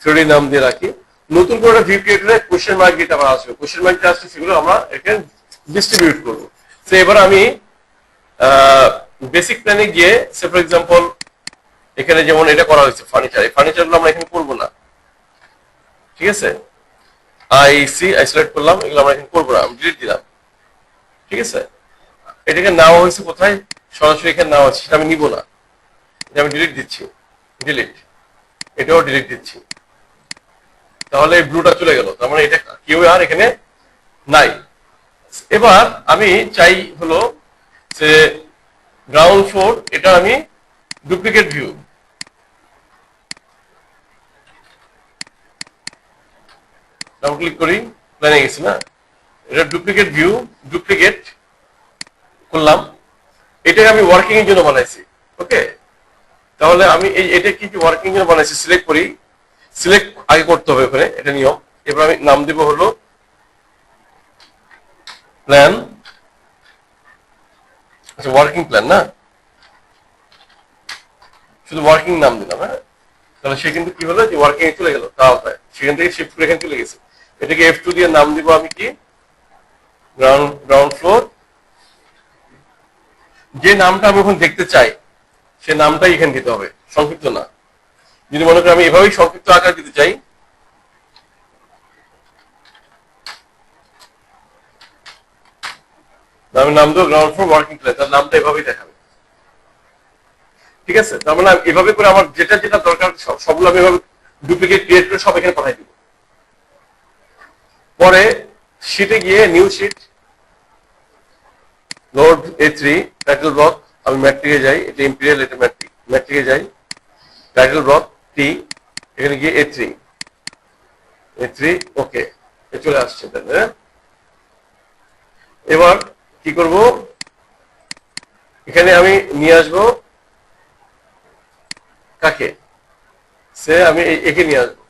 3D নাম দিয়ে রাখি। নতুন করে ভিউ ক্রিয়েট করে কোশ্চেন মার্ক যেটা আমার আসবে, কোশ্চেন মার্ক যেটা আসছে সেগুলো আমরা এখানে ডিস্ট্রিবিউট করবো। তো এবার আমি বেসিক প্ল্যানে গিয়ে সে ফর এক্সাম্পল এখানে যেমন এটা করা হয়েছে ফার্নিচার, এই ফার্নিচারগুলো আমরা এখানে করবো না, ঠিক আছে। আই সিলেক্ট করলাম, এগুলো আমরা এখানে করবো না, আমি ডিলিট দিলাম, ঠিক আছে। এটাকে নেওয়া হয়েছে কোথায়, সরাসরি এখানে নেওয়া হচ্ছে, সেটা আমি নিব না, এটা আমি ডিলিট দিচ্ছি, ডিলিট, এটাও ডিলিট দিচ্ছি। তাহলে এই ব্লুটা চলে গেল, তার মানে এটা কেউ আর এখানে নাই। এবার আমি চাই হলো যে গ্রাউন্ড ফ্লোর, এটা আমি ডুপ্লিকেট ভিউ, ডাবল ক্লিক করি, প্ল্যানে গেছি না, এটা ডুপ্লিকেট ভিউ, ডুপ্লিকেট করলাম। এটাকে আমি ওয়ার্কিং এর জন্য বানাইছি, ওকে। তাহলে আমি এটা কি ওয়ার্কিং এর জন্য বানাইছি, সিলেক্ট করি, সিলেক্ট আগে করতে হবে ওখানে, এটা নিয়ম। এবার আমি নাম দেব হলো প্ল্যান, আচ্ছা ওয়ার্কিং প্ল্যান না, শুধু ওয়ার্কিং নাম দিলাম, হ্যাঁ। তাহলে সে কিন্তু কি হলো যে ওয়ার্কিং এ চলে গেল, তাওটায় সেখান থেকে শিফট করে এখানে চলে গেছে। এটাকে F2 দিয়ে নাম দিব আমি কি গ্রাউন্ড ফ্লোর। যে নামটা আমি এখন দেখতে চাই সে নামটাই এখানে দিতে হবে, সংক্ষিপ্ত না। যদি মনে করি আমি এভাবেই সংক্ষিপ্ত আকার দিতে চাই, আমি নাম দেবো গ্রাউন্ড ফ্লোর ওয়ার্কিং প্ল্যান, তার নামটা এভাবেই দেখাবে, ঠিক আছে। তার মানে এভাবে করে আমার যেটা যেটা দরকার সবগুলো আমি এভাবে ডুপ্লিকেট ক্রিয়েট করে সব এখানে পাঠাই দিব। পরে শিটে গিয়ে new sheet, load A3 title block, আমি ম্যাট্রিকে যাই, এটা ইম্পিরিয়াল, এটা ম্যাট্রিকে যাই, টাইটেল ব্লক টি, এখানে গিয়ে A3 ওকে, চলে আসছে। তাহলে এবার কি করব, এখানে আমি নিয়ে আসবো কাকে, সে আমি একে নিয়ে আসবো,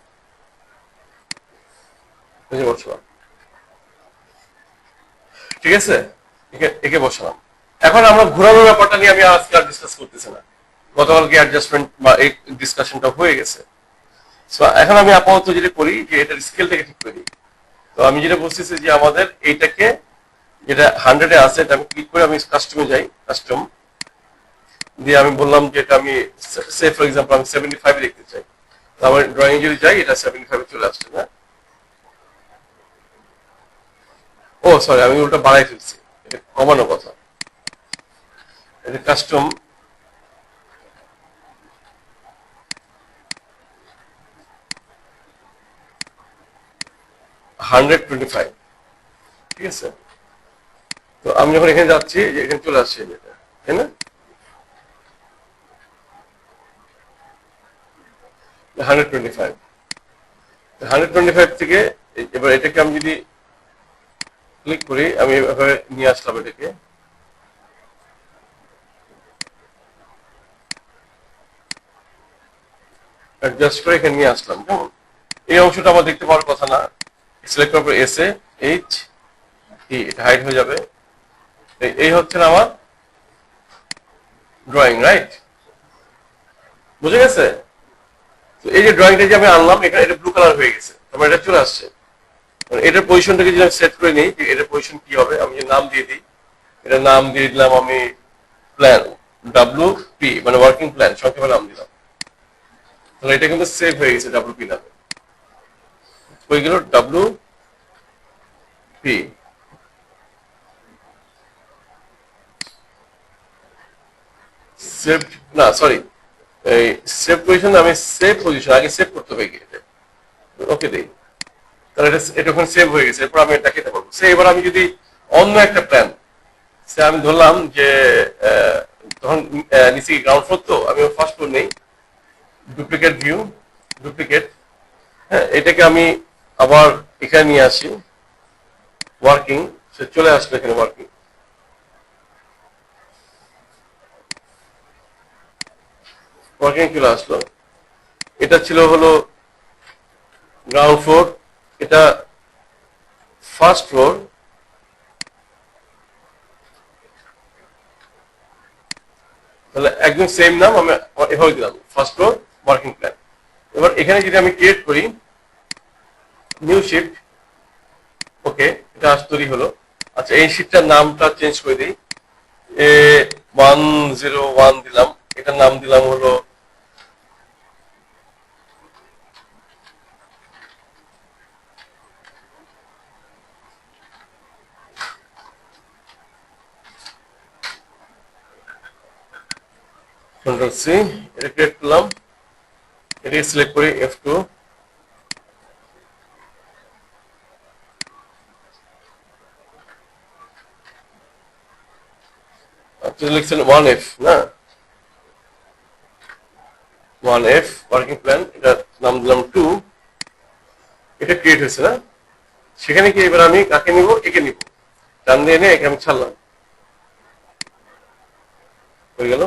বুঝতে পারছো, ঠিক আছে। একে বসালাম। এখন আমরা ঘোরানোর ব্যাপারটা নিয়ে আমি আজকে আর ডিসকাস করতেছি না, গতকালকে অ্যাডজাস্টমেন্ট বা এই ডিসকাশনটা হয়ে গেছে। এখন আমি আপাতত যেটা করি যে এটার স্কেলটাকে ঠিক করি। তো আমি যেটা বলতেছি যে আমাদের এইটাকে যেটা 100-এ আছে, এটা আমি ক্লিক করে আমি কাস্টমে যাই, কাস্টম দিয়ে আমি বললাম যে এটা আমি সে ফর এক্সাম্পল আমি 75 দেখতে চাই। তো আমার ড্রয়িং যদি যাই, এটা 75 চলে আসছে না, ও সরি আমি ওটা বাড়াই ফেলছি, এটা কমানোর কথা। এটা কাস্টম 125, ঠিক আছে। তো আমি যখন এখানে যাচ্ছি, এখানে চলে আসছে এটা, তাই না, 125, 125 থেকে এবার এটাকে আমি যদি ক্লিক করি, আমি এভাবে নিয়ে আসলাম এটাকে, অ্যাডজাস্ট করে এখানে নিয়ে আসলাম, কেমন এই অংশটা আমার দেখতে পাওয়ার কথা না। সিলেক্ট করার পর এস এ এইচ ই, এটা হাইড হয়ে যাবে। এই হচ্ছে না আমার ড্রয়িং, রাইট? বুঝে গেছে? তো এই যে ড্রয়িংটা যে আমি আনলাম, এখানে এটা ব্লু কালার হয়ে গেছে, তারপর এটা চলে আসছে। এটার পজিশনটাকে যদি আমি সেট করে নিই, যে এটার পজিশন কি হবে, আমি যে নাম দিয়ে দিই, এটার নাম দিয়ে দিলাম আমি প্ল্যান, WP, মানে ওয়ার্কিং প্ল্যান সংক্ষেপে নাম দিলাম। তাহলে এটা কিন্তু সেভ হয়ে গেছে WP নামে। হয়ে গেল WP। সেভ, না সরি, এই সেভ পজিশন, আমি সেভ পজিশন আগে সেভ করতে হবে গিয়ে, ওকে দেই। তাহলে এটা ওখানে সেভ হয়ে গেছে। এরপর আমি এটা কেটে পারবো। সে এবার আমি যদি অন্য একটা প্ল্যান, সে আমি ধরলাম যে তখন নিচে গ্রাউন্ড ফ্লোর, তো আমি ফার্স্ট ফ্লোর নেই, ডুপ্লিকেট ভিউ, ডুপ্লিকেট, হ্যাঁ, এটাকে আমি আবার এখানে নিয়ে আসি, ওয়ার্কিং, সে চলে আসলো এখানে ওয়ার্কিং, ওয়ার্কিং চলে আসলো। এটা ছিল হলো গ্রাউন্ড ফ্লোর, এটা ফার্স্ট ফ্লোর, তাহলে একদম সেম নাম আমি এভাবে দিলাম, ফার্স্ট ফ্লোর ওয়ার্কিং প্ল্যান। এবার এখানে যদি আমি ক্রিয়েট করি নিউ শিফট, ওকে, এটা আজ তৈরি হলো। আচ্ছা, এই শিটটার নামটা চেঞ্জ করে দিই, A101 দিলাম, এটার নাম দিলাম হলো কন্ট্রোল সি, এটা ক্রিয়েট করলাম, এটাকে সিলেক্ট করি F2, আচ্ছা লিখছেন 1F না, 1F ওয়ার্কিং প্ল্যান, এটা নাম দিলাম 2, এটা ক্রিয়েট হয়েছে না। সেখানে কি এবার আমি কাকে নিব, একে নিব, টান দিয়ে এনে একে আমি ছাড়লাম, হয়ে গেল।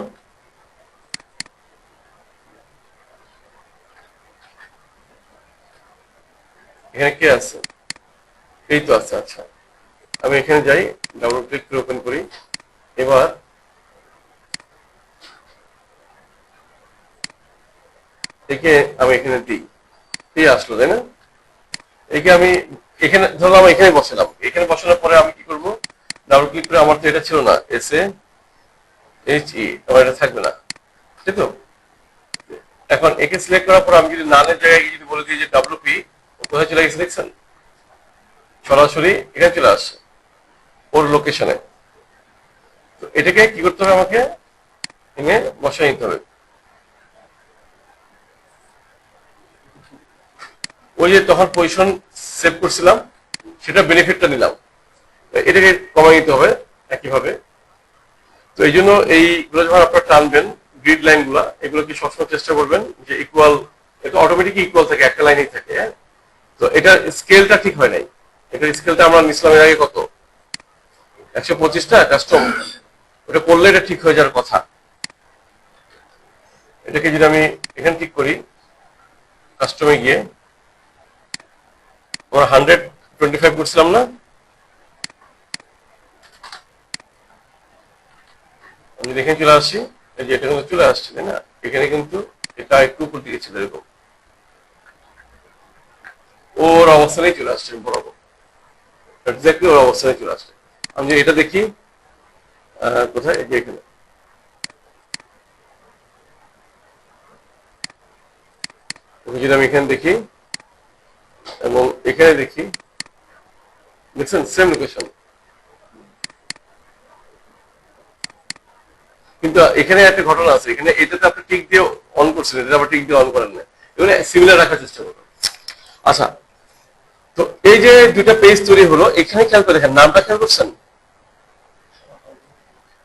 এখানে কে আছে, এই তো আছে। আচ্ছা, আমি এখানে যাই, ডাবল ক্লিক করে ওপেন করি। এবার একে আমি এখানে দিই, এই আসলো, তাই না? একে আমি এখানে ধরলাম, এখানে বসালাম, এখানে বসানোর পরে আমি কি করব, ডাবল ক্লিক করে, আমার তো এটা ছিল না, SAHE, আমার এটা থাকবে না, তাই তো? এখন একে সিলেক্ট করার পর আমি যদি নানের জায়গায় যদি বলে দিই যে WP, কোথায় চলে গেছে দেখছেন, সরাসরি এখানে চলে আসছে ওর লোকেশনে। তো এটাকে কি করতে হবে, আমাকে এনে বসাই নিতে হবে। ওই যে তখন পজিশন সেভ করছিলাম, সেটা বেনিফিটটা নিলাম, এটাকে কমাই নিতে হবে একইভাবে। তো এই জন্য এইগুলো যখন আপনারা টানবেন, গ্রিড লাইন গুলা, এগুলো কি সবসময় চেষ্টা করবেন যে ইকুয়াল, এটা অটোমেটিক ইকুয়াল থাকে, একটা লাইনেই থাকে, হ্যাঁ। তো এটার স্কেলটা ঠিক হয় নাই, এটার স্কেলটা আমরা নিছিলাম এর আগে কত, 125টা কাস্টম, ওটা করলে এটা ঠিক হয়ে যাওয়ার কথা। এটাকে যদি আমি এখানে ঠিক করি, কাস্টমে গিয়ে আমরা 125 করছিলাম না, আমি যদি এখানে চলে আসি, এই যে এটা কিন্তু চলে আসছে, তাই না? এখানে কিন্তু এটা একটু উপর দিকে ছিল, এরকম ওর অবস্থানেই চলে আসছে বরাবর, এক্স্যাক্টলি ওর অবস্থানে চলে আসছে। আমি যদি এটা দেখি, কোথায়, এই যে এখানে, যদি আমি এখানে দেখি এবং এখানে দেখি, দেখছেন সেম লোকেশন, কিন্তু এখানে একটা ঘটনা আছে, এখানে এটাতে আপনি টিক দিয়ে অন করছেন, এটা আবার টিক দিয়ে অন করেন না, এগুলো সিমিলার রাখার চেষ্টা করবেন। আচ্ছা, তো এই যে দুইটা পেজ তৈরি হলো, এখানে খেয়াল করে দেখেন, নামটা খেয়াল করছেন,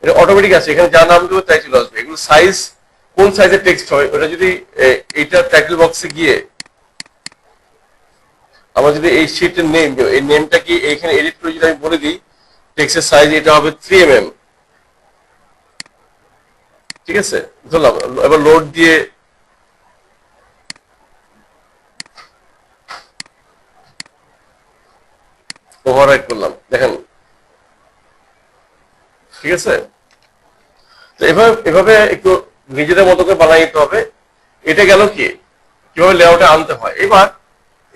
এটা অটোমেটিক আছে, এখানে যা নাম দেবো তাই চলে আসবে। এগুলো সাইজ, কোন সাইজের টেক্সট হয়, ওটা যদি এইটা টাইটেল বক্সে গিয়ে আমরা যদি এই শিটের নেম, এই নেমটা কি এইখানে এডিট করে যদি আমি বলে দিই টেক্সটের সাইজ এটা হবে 3 mm, ঠিক আছে, ধরলাম। এবার লোড দিয়ে ওভাররাইট করলাম, দেখেন ঠিক আছে। তো এভাবে এভাবে একটু নিজেদের মতো করে বানিয়ে নিতে হবে। এটা গেল কি কিভাবে লেআউটে আনতে হয়। এবার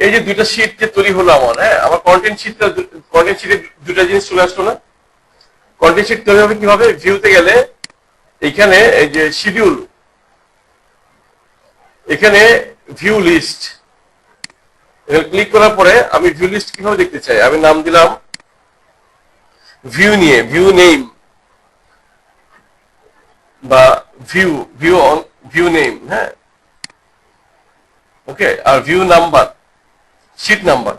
এই যে দুইটা শীট যে তৈরি হলো আমার, হ্যাঁ, আমার কন্টেন্ট শীটে দুটা জিনিস চলে আসলো না। কন্টেন্ট শীট তৈরি হবে কিভাবে, ভিউতে গেলে এখানে এই যে শিডিউল, এখানে ভিউ লিস্ট, এখানে ক্লিক করার পরে আমি ভিউ লিস্ট কিভাবে দেখতে চাই, আমি নাম দিলাম ভিউ নিয়ে, ভিউ নেম বা view view on view name, হ্যাঁ ওকে। আর view number, sheet number,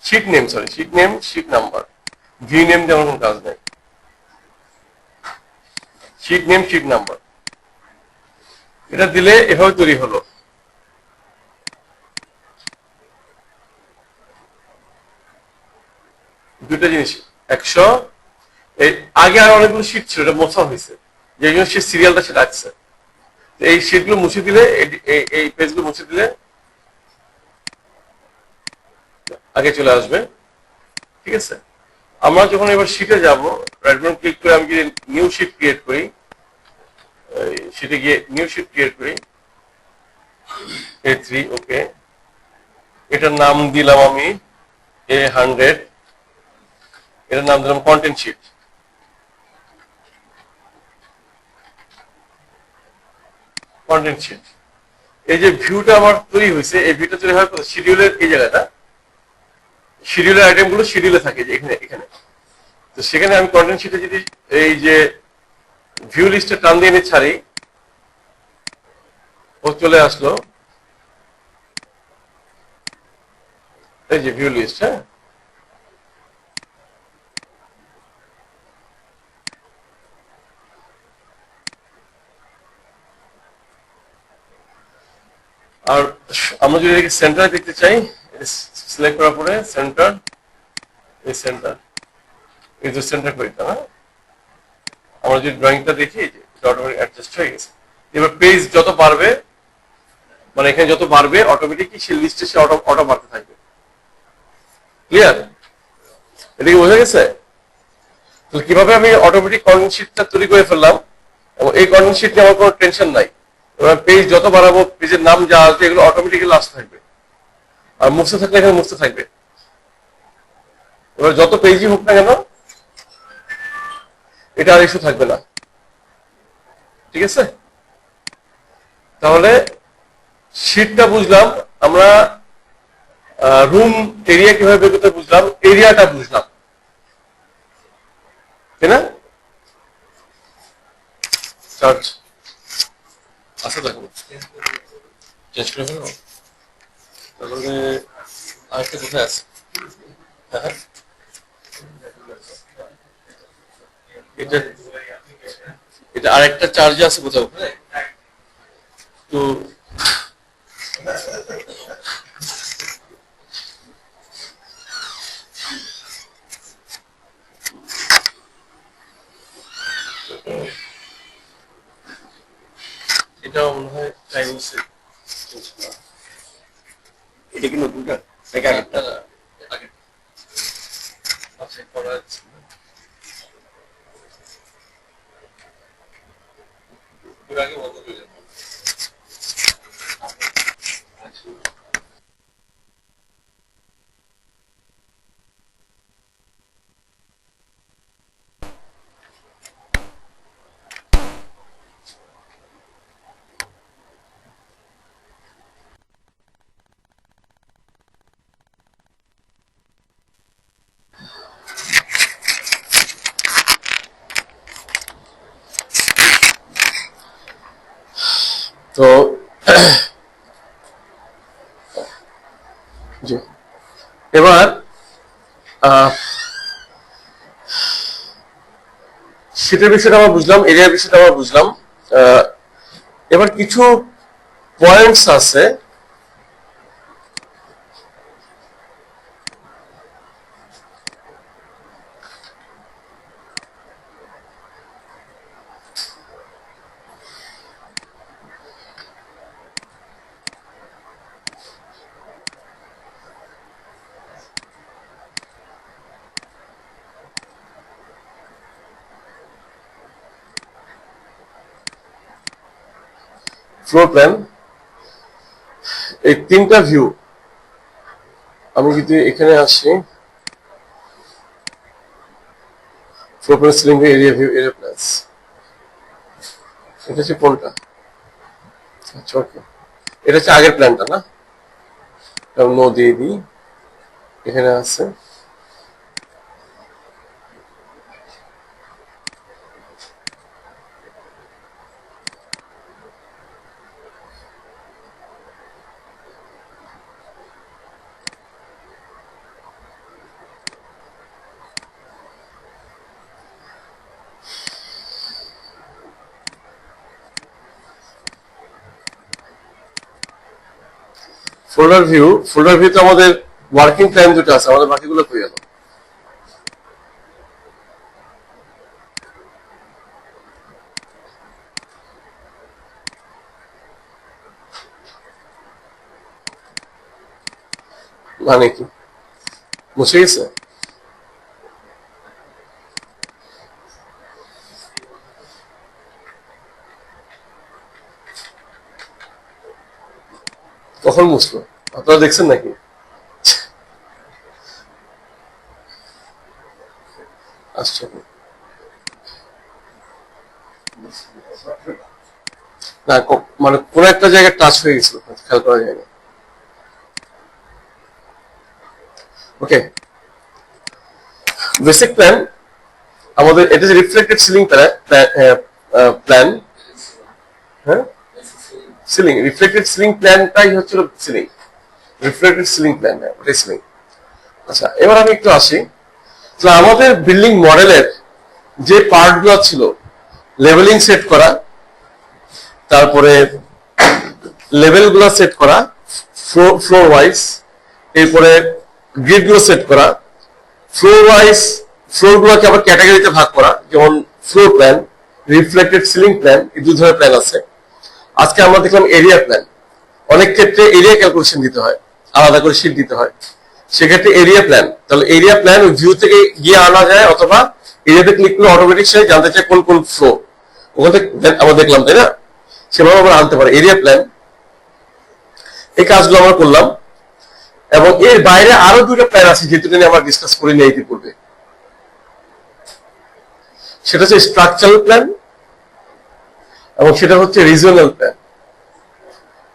sheet name, sorry sheet name, sheet number, view name দিয়ে আমার কোনো কাজ নেই। শিট নেম, শিট নাম্বার, এটা দিলে এভাবে তৈরি হলো। দুইটা জিনিস 100, এই আগে আর অনেকগুলো শিট ছিল, এটা মোছা হয়েছে, যে জন্য সে সিরিয়ালটা সে রাখছে। এই শিটগুলো মুছে দিলে, এই পেজগুলো মুছে দিলে আগে চলে আসবে, ঠিক আছে। আমরা যখন এবার শিটে যাব, রাইট বাটন ক্লিক করে আমি যদি নিউ শিট ক্রিয়েট করি, শিটে গিয়ে নিউ শিট ক্রিয়েট করি, A3, ওকে, এটার নাম দিলাম আমি A100, এটার নাম দিলাম কন্টেন্ট শিট। কন্টেন্ট শিট, এই যে ভিউটা আমার তৈরি হয়েছে, এই ভিউটা তৈরি হওয়ার পর শিডিউলের এই জায়গাটা, শিডিউলের আইটেম গুলো শিডিউলে থাকে যে এখানে এখানে। তো সেখানে আমি কন্টেন্ট শিটে যদি এই যে ভিউ লিস্টে টান দিয়ে এনে ছাড়ি, ও চলে আসলো এই যে ভিউ লিস্ট, হ্যাঁ। আর আমরা যদি এটাকে সেন্টারে দেখতে চাই, সিলেক্ট করার পরে সেন্টার, এই সেন্টার, এই যে সেন্টার করি না, আমরা যদি ড্রয়িংটা দেখি যে অটোমেটিক অ্যাডজাস্ট হয়ে গেছে। এবার পেজ যত বাড়বে, মানে এখানে যত বাড়বে অটোমেটিকই সেই লিস্টে সে অটো অটো বাড়তে থাকবে। ক্লিয়ার? এটা কি বোঝা গেছে? তো কিভাবে আমি অটোমেটিক কন্টেন্ট শিটটা তৈরি করে ফেললাম, এবং এই কন্টেন্ট শিট নিয়ে আমার কোনো টেনশন নাই। এবার পেজ যত বাড়াবো, পেজের নাম যা আসবে এগুলো অটোমেটিক্যালি আসতে থাকবে, আর মুছতে থাকলে এখানে মুছতে থাকবে। এবার যত পেজই হোক না কেন, এটা আর ইস্যু থাকবে না, ঠিক আছে। তাহলে শিটটা বুঝলাম আমরা, রুম এরিয়া কিভাবে বের করতে বুঝলাম, এরিয়াটা বুঝলাম, তাই না? চার্জ আচ্ছা, দেখো চেঞ্জ করে ফেলো। তারপরে আরেকটা কোথায় আছে, হ্যাঁ হ্যাঁ, এটা এটা আরেকটা চার্জ আছে কোথাও, তো এটা মনে হয় টাইম আছে। এটা কি নতুনটা নাকি আগেরটা? আগে আচ্ছা করা আছে। আগে বন্ধ করে যাবো। তো জি, এবার শীতের বিষয়টা আমরা বুঝলাম, এরিয়ার বিষয়টা আমরা বুঝলাম। আহ, এবার কিছু পয়েন্টস আছে, ফ্লোর প্ল্যান, এই তিনটা ভিউ আমি যদি এখানে আসি, floor plan, ceiling view, area view, area plans, এটা হচ্ছে কোনটা? আচ্ছা ওকে, এটা হচ্ছে আগের প্ল্যানটা না, নো দিয়ে দিই, এখানে আছে ফোল্ডার ভিউ। ফোল্ডার ভিউতে আমাদের ওয়ার্কিং প্ল্যান দুটো আছে, আমাদের বাকিগুলো কই গেল? মানে কি মুছে গেছে? কখন মুছলো আপনারা দেখছেন নাকি? আচ্ছা, না মানে কোন একটা জায়গায় টাচ হয়ে গেছিল, খেয়াল করা যায় না। ওকে, বেসিক প্ল্যান আমাদের, এটা যে রিফ্লেক্টেড সিলিং প্ল্যান, হ্যাঁ সিলিং, রিফ্লেক্টেড সিলিং প্ল্যানটাই হচ্ছিল সিলিং, রিফ্লেক্টেড সিলিং প্ল্যান, ওটাই সিলিং। আচ্ছা এবার আমি একটু আসি, তো আমাদের বিল্ডিং মডেলের যে পার্ট গুলো ছিল, লেভেলিং সেট করা, তারপরে লেভেল গুলো সেট করা ফ্লোর ওয়াইজ, এরপরে গ্রিড গুলো সেট করা, ফ্লোর ওয়াইজ ফ্লোর গুলোকে আবার ক্যাটাগরিতে ভাগ করা, যেমন floor plan, reflected ceiling plan, এই দুই ধরনের প্ল্যান আছে। আজকে আমরা দেখলাম এরিয়া প্ল্যান। অনেক ক্ষেত্রে এরিয়া ক্যালকুলেশন দিতে হয়, আলাদা করে শীট দিতে হয়, সেক্ষেত্রে এরিয়া প্ল্যান, তাহলে এরিয়া প্ল্যান ভিউ থেকে গিয়ে আনা যায়, অথবা এরিয়াতে ক্লিক করলে অটোমেটিক সে জানতে চায় কোন কোন ফ্লো, ওখান থেকে আমরা দেখলাম তাই না, সেভাবে আমরা আনতে পারি এরিয়া প্ল্যান। এই কাজগুলো আমরা করলাম, এবং এর বাইরে আরো দুটো প্ল্যান আছে যেটা নিয়ে আমরা ডিসকাস করে নিয়ে যেতে পড়বে, সেটা হচ্ছে স্ট্রাকচারাল প্ল্যান এবং সেটা হচ্ছে রিজিওনাল প্ল্যান,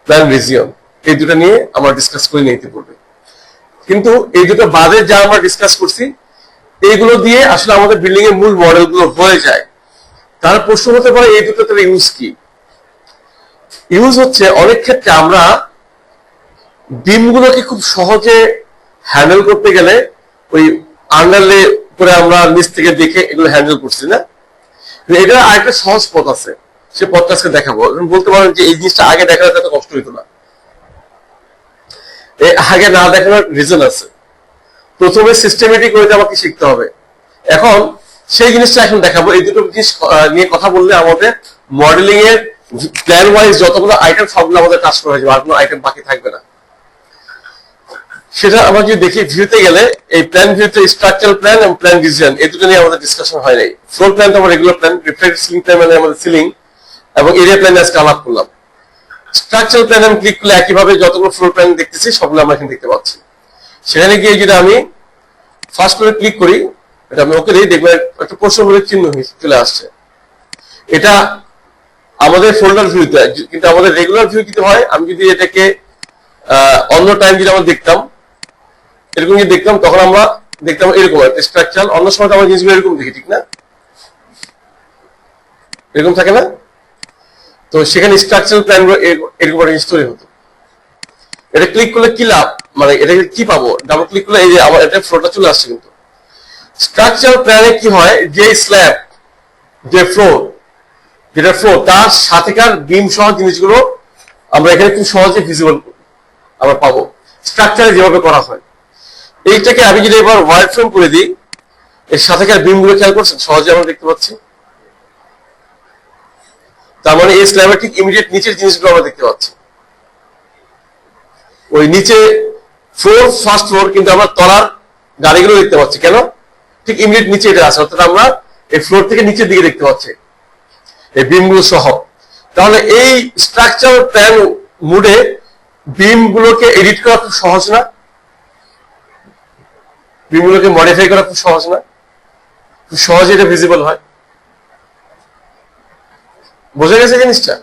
প্ল্যান রিজিয়ন। এই দুটো নিয়ে আমরা ডিসকাস করে নিতে পড়বে। কিন্তু এই দুটো বাদে যা আমরা ডিসকাস করছি, এইগুলো দিয়ে আসলে আমাদের বিল্ডিং এর মূল মডেল গুলো হয়ে যায়। তার প্রশ্ন হতে পারে এই দুটো তার ইউজ কি? ইউজ হচ্ছে অনেক ক্ষেত্রে আমরা বিমগুলোকে খুব সহজে হ্যান্ডেল করতে গেলে ওই আন্ডারলে করে আমরা নিচ থেকে দেখে এগুলো হ্যান্ডেল করছি না, এটা আরেকটা সহজ পথ আছে, সে পথটা আজকে দেখাবো। বলতে পারেন যে এই জিনিসটা আগে দেখালে এত কষ্ট হইতো না, আগে না দেখানোর রিজন আছে। প্রথমে সিস্টেমেটিক ওয়েতে আমাকে শিখতে হবে, এখন সেই জিনিসটা এখন দেখাবো। এই দুটো জিনিস নিয়ে কথা বললে আমাদের মডেলিং এর প্ল্যান ওয়াইজ যতগুলো আইটেম সবগুলো আমাদের কাজ করা হয়ে যাবে, আর কোনো আইটেম বাকি থাকবে না। সেটা আমরা যদি দেখি ভিউতে গেলে, এই প্ল্যান ভিউতে স্ট্রাকচারাল প্ল্যান এবং প্ল্যান ডিজাইন এই দুটো নিয়ে আমাদের ডিসকাশন হয় নাই। ফ্লোর প্ল্যান তো আমরা regular plan, reflected ceiling plan মানে আমাদের সিলিং, এবং এরিয়া প্ল্যান আজকে আলাপ করলাম। স্ট্রাকচারাল প্ল্যান আমি ক্লিক করলে একইভাবে যতগুলো ফ্লোর প্ল্যান দেখতেছি সবগুলো আমরা এখানে দেখতে পাচ্ছি। সেখানে গিয়ে যদি আমি ফার্স্ট করে ক্লিক করি, এটা আমি ওকে দিই, দেখবেন একটা প্রশ্নবোধক চিহ্ন চলে আসছে। এটা আমাদের ফোল্ডার ভিউতে, কিন্তু আমাদের রেগুলার ভিউ কি হয়, আমি যদি এটাকে অন্য টাইম যদি আমরা দেখতাম, এরকম যদি দেখতাম, তখন আমরা দেখতাম এরকম একটা স্ট্রাকচার। অন্য সময় আমরা জিনিসগুলো এরকম দেখি, ঠিক না? এরকম থাকে না? তো সেখানে স্ট্রাকচারাল প্ল্যান গুলো এরকম একটা স্টোরি হতো। এটা ক্লিক করলে কি লাভ, মানে এটাকে কি পাবো, ডাবল ক্লিক করলে এই যে আমার এটা ফ্লোরটা চলে আসছে। কিন্তু স্ট্রাকচারাল প্ল্যানে কি হয়, যে স্ল্যাব, যে ফ্লোর, যেটা ফ্লোর, তার সাথেকার বিম সহ জিনিসগুলো আমরা এখানে খুব সহজে ভিজিবল আমরা পাবো, স্ট্রাকচারে যেভাবে করা হয়। এইটাকে আমি যদি এবার ওয়াইড ফ্রেম করে দিই, এর সাথেকার বিম গুলো খেয়াল করছেন, সহজে আমরা দেখতে পাচ্ছি। তার মানে এই স্ল্যাবের ঠিক ইমিডিয়েট নিচের জিনিসগুলো আমরা দেখতে পাচ্ছি। ওই নিচে ফ্লোর, ফার্স্ট ফ্লোর, কিন্তু আমরা তলার গাড়িগুলো দেখতে পাচ্ছি। কেন? ঠিক ইমিডিয়েট নিচে এটা আছে, অর্থাৎ আমরা এই ফ্লোর থেকে নিচের দিকে দেখতে পাচ্ছি এই বিমগুলো সহ। তাহলে এই স্ট্রাকচারাল প্ল্যান মুডে বিম গুলোকে এডিট করা খুব সহজ না, বিম গুলোকে মডিফাই করা খুব সহজ না, খুব সহজে এটা ভিজিবল হয়। বোঝা গেছে জিনিসটা?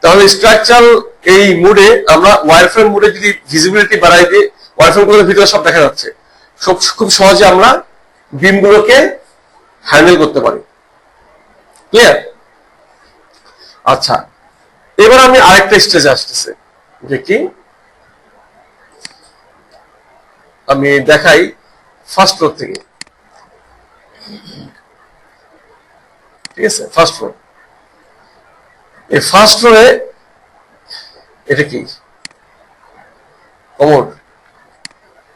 তাহলে স্ট্রাকচারাল এই মুডে আমরা ওয়ারফ্রেম মুডে যদি ভিজিবিলিটি বাড়াই দিই, ওয়ারফ্রেম গুলোর ভিতরে সব দেখা যাচ্ছে, সব খুব সহজে আমরা বিম গুলোকে হ্যান্ডেল করতে পারি। ক্লিয়ার? আচ্ছা, এবার আমি আরেকটা স্টেজে আসতেছে, যে কি আমি দেখাই ফার্স্ট ফ্লোর থেকে। ঠিক আছে, ফার্স্ট ফ্লোর। এই ফার্স্ট ফ্লোরে এটা কি কমোড,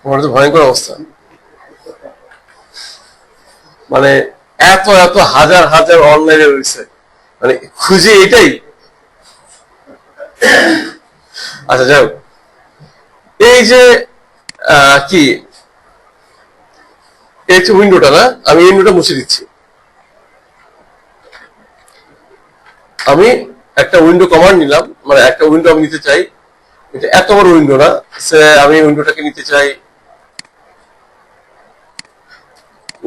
কমোড তো ভয়ঙ্কর অবস্থা, মানে এত এত হাজার হাজার অনলাইনে রয়েছে, মানে খুঁজে এটাই। আচ্ছা যাই হোক, এই যে কি এই হচ্ছে উইন্ডোটা না, আমি উইন্ডোটা মুছে দিচ্ছি। আমি একটা উইন্ডো কমান্ড নিলাম, মানে একটা উইন্ডো আমি নিতে চাই, এটা এত বড় উইন্ডো না, আমি উইন্ডোটাকে নিতে চাই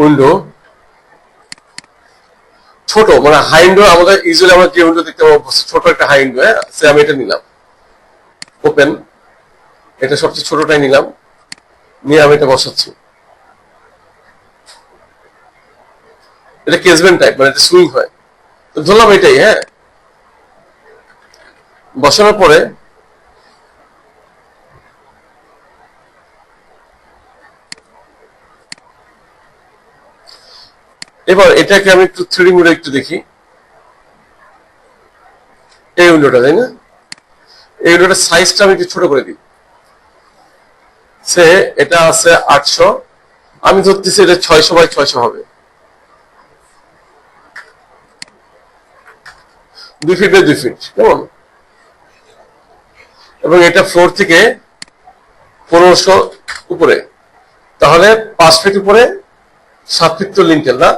উইন্ডো ছোট, মানে হাই উইন্ডো আমাদের ইউজুয়ালি আমরা যে উইন্ডো দেখতে পাবো ছোট একটা হাই উইন্ডো, হ্যাঁ আমি এটা নিলাম, ওপেন, এটা সবচেয়ে ছোটটাই নিলাম, নিয়ে আমি এটা বসাচ্ছি। এটা কেসবেন্ট টাইপ, মানে এটা সুইং হয়, তো ধরলাম এটাই। হ্যাঁ, বসানোর পরে এবার এটাকে আমি একটু 3D মোডে একটু দেখি, এই উইন্ডোটা, তাই না? এই উইন্ডোটার সাইজটা আমি একটু ছোট করে দিই, সে এটা আছে 800, আমি ধরতেছি এটা 600 বাই 600 হবে, 2 ফিট বাই 2 ফিট, কেমন? এবং এটা ফ্লোর থেকে 1500 উপরে, তাহলে 5 ফিট উপরে 7 ফিট তো লিন্টেল না?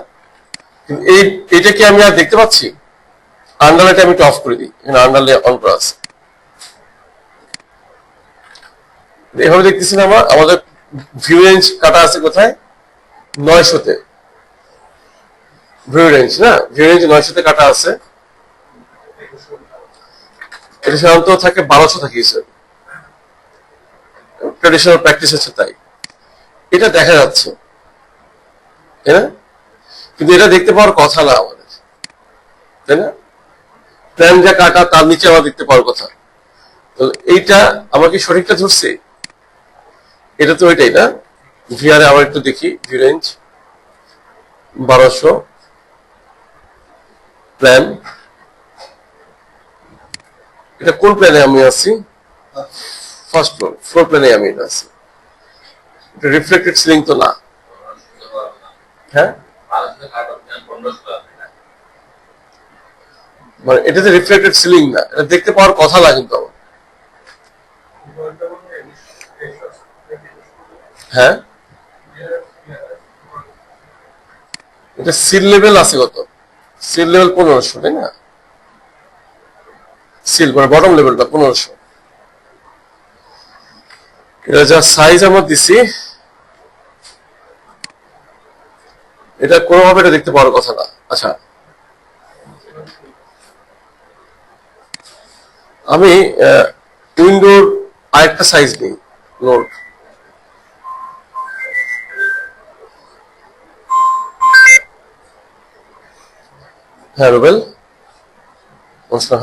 এইটাকে আমি আর দেখতে পাচ্ছি? আন্ডারলাইনটা আমি অফ করে দিই, এখানে আন্ডারলাইন অন করা আছে, এভাবে দেখতেছি না? আমাদের ভিউ রেঞ্জ কাটা আছে কোথায়? 900-তে ভিউ রেঞ্জ, না ভিউ রেঞ্জ 900-তে কাটা আছে। এটা সাধারণত থাকে 1200 থাকে, ট্রেডিশনাল প্র্যাকটিস হচ্ছে তাই, এটা দেখা যাচ্ছে, তাই না? কিন্তু এটা দেখতে পাওয়ার কথা না আমাদের, তাই না? প্ল্যান যা কাটা তার নিচে আমরা দেখতে পাওয়ার কথা। তো এইটা আমরা কি সঠিকটা ধরছি? এটা তো ওইটাই না? ভিআরে আবার একটু দেখি, ভিউ রেঞ্জ 1200, প্ল্যান, এটা কোন প্ল্যানে আমি আছি? ফার্স্ট ফ্লোর, ফ্লোর প্ল্যানে আমি এটা আছি। এটা রিফ্লেক্টেড সিলিং তো না, হ্যাঁ, মানে এটাতে রিফ্লেক্টেড সিলিং না, এটা দেখতে পাওয়ার কথা না কিন্তু আমার। হ্যাঁ, এটা সিল লেভেল আছে কত? সিল লেভেল 1500, তাই না? সিল মানে বটম লেভেলটা 1500, এটা যা সাইজ আমরা দিছি, এটা কোনোভাবে এটা দেখতে পাওয়ার কথা না। আচ্ছা, আমি উইন্ডোর আরেকটা সাইজ নিই, নোট, হ্যাঁ রুবেল,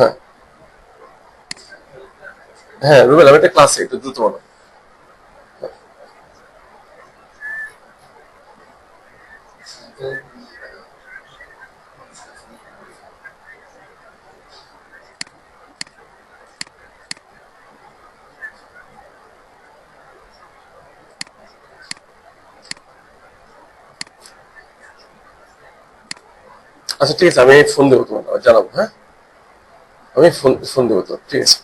হ্যাঁ হ্যাঁ রুবেল, আমি একটা ক্লাসে একটু দ্রুত বলো। আচ্ছা ঠিক আছে, আমি ফোন দেবো তোমার, জানাবো। হ্যাঁ, আমি ফোন দেবো তো, ঠিক আছে।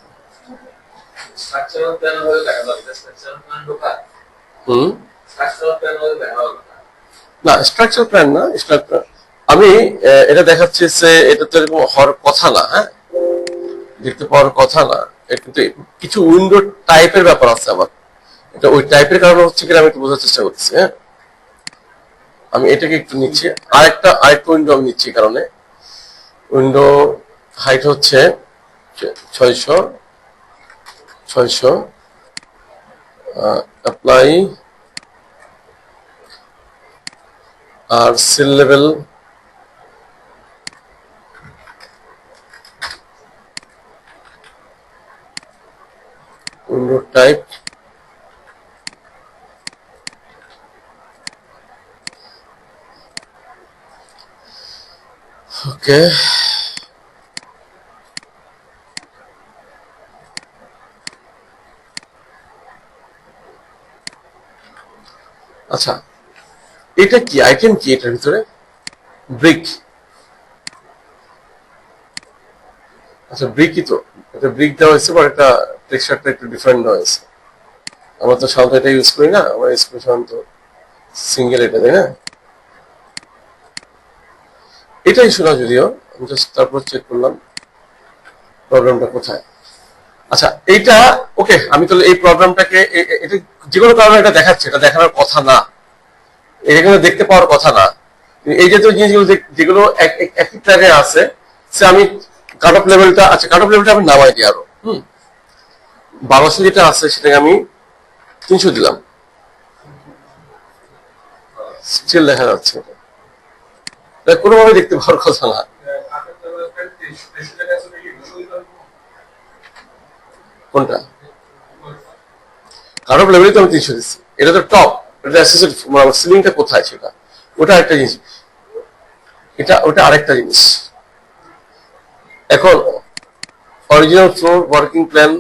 না স্ট্রাকচার প্ল্যান না, আমি এটা দেখাচ্ছি যে এটা তো এরকম হওয়ার কথা না। হ্যাঁ, দেখতে পাওয়ার কথা না, কিন্তু কিছু উইন্ডো টাইপের ব্যাপার আছে আবার। এটা ওই টাইপের কারণে হচ্ছে কিনা আমি একটু বোঝার চেষ্টা করতেছি। হ্যাঁ, আমি এটাকে একটু নিচ্ছি, আরেকটা উইন্ডো আমি নিচ্ছি, কারণে উইন্ডো হাইট হচ্ছে 600 অ্যাপ্লাই আর sill level window type okay. আচ্ছা, এটা কি আইটেম, কি এটার ভিতরে ব্রিক? আচ্ছা, ব্রিকই তো, এটা ব্রিক দেওয়া হয়েছে, বা একটা টেক্সচারটা একটু ডিফারেন্ট দেওয়া হয়েছে। আমরা তো সাধারণত এটা ইউজ করি না, আমরা ইউজ করি সাধারণত সিঙ্গেল, এটা তাই না? এটা ইস্যু না যদিও, আমি জাস্ট তারপর চেক করলাম প্রবলেমটা কোথায়। আচ্ছা, এইটা ওকে, আমি তাহলে এই প্রবলেমটাকে, এটা যে কোনো কারণে এটা দেখাচ্ছে, এটা দেখানোর কথা না, এটা কিন্তু দেখতে পাওয়ার কথা না। এই জাতীয় জিনিসগুলো যেগুলো একই ট্র্যাকে আছে, সে আমি কাট অফ লেভেলটা, আচ্ছা কাট অফ লেভেলটা আমি নামাই দিই আরো, 1200 যেটা আছে সেটাকে আমি 300 দিলাম, স্টিল দেখা যাচ্ছে এটা কোনোভাবে দেখতে পাওয়ার কথা না। কোনটা কাট অফ লেভেলই তো আমি 300 দিচ্ছি, এটা তো টপ, এটা অ্যাসোসিয়েট, সিলিংটা কোথায় সেটা, ওটা একটা জিনিস, ওটা আরেকটা জিনিস। এখন অরিজিনাল ফ্লোর ওয়ার্কিং প্ল্যান,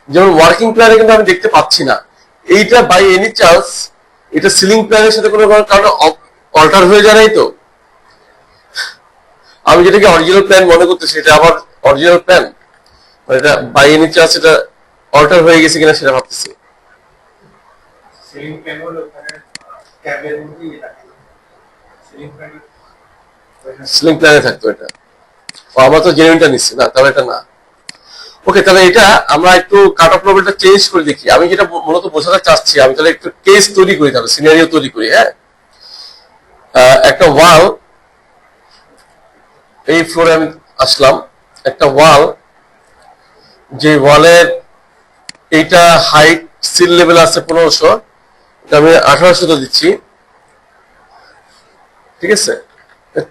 যেমন ওয়ার্কিং প্ল্যানে কিন্তু আমি দেখতে পাচ্ছি না এইটা, বাই এনি চান্স এটা সিলিং প্ল্যানের সাথে কোনো কারণে অল্টার হয়ে যায় নাই তো? আমি যেটাকে অরিজিনাল প্ল্যান মনে করতেছি এটা আবার অরিজিনাল প্ল্যান, এটা বাই এনি চান্স এটা অল্টার হয়ে গেছে কিনা সেটা ভাবতেছি। সিলিং প্ল্যানে থাকতো এটা, আমরা তো জেনুইনটা নিচ্ছি না, তাহলে এটা না। ওকে, তাহলে এটা আমরা একটু কাট অফ লেভেলটা চেঞ্জ করে দেখি। আমি যেটা মূলত বোঝাতে চাচ্ছি, আমি তাহলে একটু কেস তৈরি করি, তাহলে সিনারিও তৈরি করি। হ্যাঁ, একটা ওয়াল, এই ফ্লোরে আমি আসলাম, একটা ওয়াল, যে ওয়ালের এইটা হাইট সিল লেভেল আছে 1500, এটা আমি 1800 দিচ্ছি, ঠিক আছে?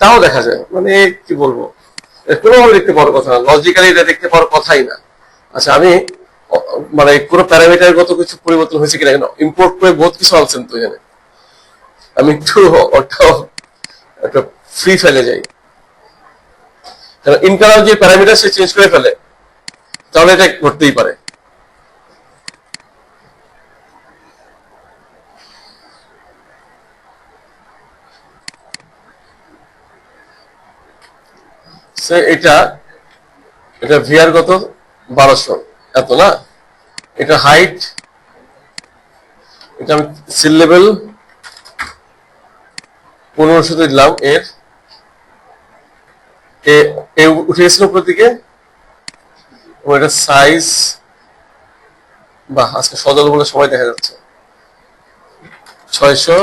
তাও দেখা যায়, মানে কি বলবো, কোনোভাবে দেখতে পাওয়ার কথা না, লজিক্যালি এটা দেখতে পাওয়ার কথাই না। আচ্ছা, আমি মানে কোনো প্যারামিটার গত কিছু পরিবর্তন হয়েছে কিনা, কেন ইম্পোর্ট করে বহুত কিছু আনছেন তো এখানে, আমি একটু একটা ফ্রি ফেলে যাই, কারণ ইন্টারনাল যে প্যারামিটার সে চেঞ্জ করে ফেলে, তাহলে এটা ঘটতেই পারে। এটা এটা ভিআর কত 1200, এত না, এটা হাইট, এটা আমি সিল লেভেল 1500 দিলাম, উঠে গেছিল উপর দিকে, এটা সাইজ, বা আজকে সজল বলে সবাই দেখা যাচ্ছে, 600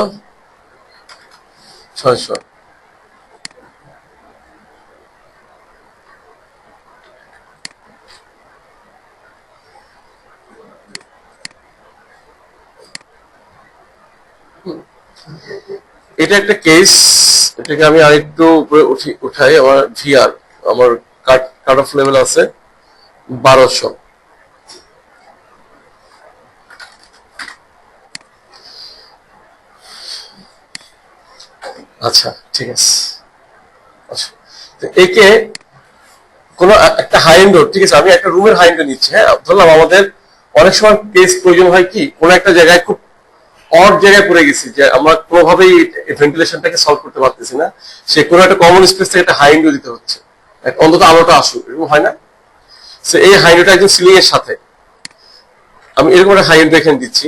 এটা একটা কেস, এটাকে আমি আরেকটু উপরে উঠাই, আমার ভিআর, আমার কাট অফ লেভেল আছে 1200। আচ্ছা, ঠিক আছে। আচ্ছা, একে কোন একটা হাই এন্ড, ঠিক আছে, আমি একটা রুমের হাই এন্ড নিচ্ছি। হ্যাঁ, ধরলাম আমাদের অনেক সময় কেস প্রয়োজন হয় কি, কোন একটা জায়গায় খুব অড জায়গায় পড়ে গেছি, যে আমরা কোনোভাবেই ভেন্টিলেশনটাকে সলভ করতে পারতেছি না, সে কোনো একটা কমন স্পেস থেকে একটা হাই উইন্ডো দিতে হচ্ছে, অন্তত আলোটা আসুক, এরকম হয় না? এই হাই উইন্ডোটা একদম সিলিং এর সাথে, আমি এরকম একটা হাই উইন্ডো এখানে দিচ্ছি,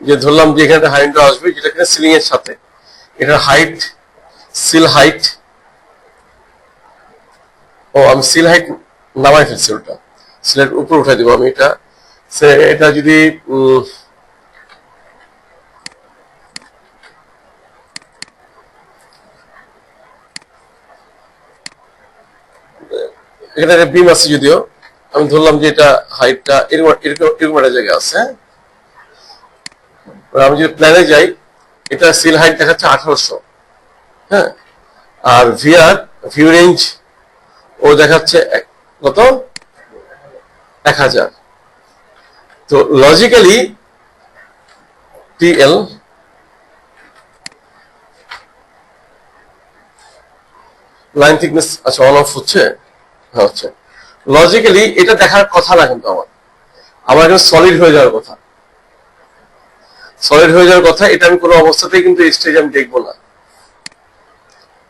যে ধরলাম যে এখানে একটা হাই উইন্ডো আসবে যেটা কিনা সিলিং এর সাথে, এটার হাইট, সিল হাইট ও আমি সিল হাইট নামাই ফেলছি, ওটা সিলেট উপরে উঠাই দিব আমি। এটা এটা যদি এখানে একটা বিম আছে, যদিও আমি ধরলাম যে এটা হাইটটা এরকম এরকম এরকম একটা জায়গা আছে, হ্যাঁ। আমি যদি প্ল্যানে যাই, এটা সিল হাইট দেখাচ্ছে 1800, হ্যাঁ। আর ভিউ রেঞ্জ ও দেখাচ্ছে কত, 1000। তো লজিক্যালি টিএল লাইন থিকনেস, আচ্ছা অন অফ হচ্ছে, হ্যাঁ হচ্ছে। লজিক্যালি এটা দেখার কথা না, কিন্তু আমার এখানে সলিড হয়ে যাওয়ার কথা, সলিড হয়ে যাওয়ার কথা। এটা আমি কোনো অবস্থাতেই কিন্তু স্টেজ আমি দেখবো না,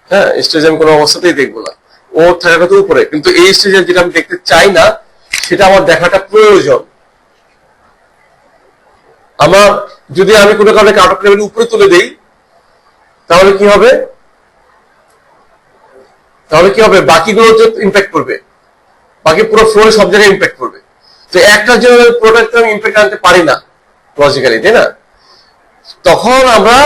হ্যাঁ। স্টেজ আমি কোনো অবস্থাতেই দেখবো না, ও থাকার কথা উপরে। কিন্তু এই স্টেজে যেটা আমি দেখতে চাই না, সেটা আমার দেখাটা প্রয়োজন। আমার যদি আমি কোনো কারণে কাট অফ লেভেল উপরে তুলে দেই, তাহলে কি হবে, বাকিগুলো ইম্প্যাক্ট করবে, বাকি পুরো ফ্লোরে সব জায়গায় ইম্প্যাক্ট করবে। তো একটা জন্য প্রোডাক্ট আমি ইম্প্যাক্ট আনতে পারি না লজিক্যালি, তাই না? তখন আমরা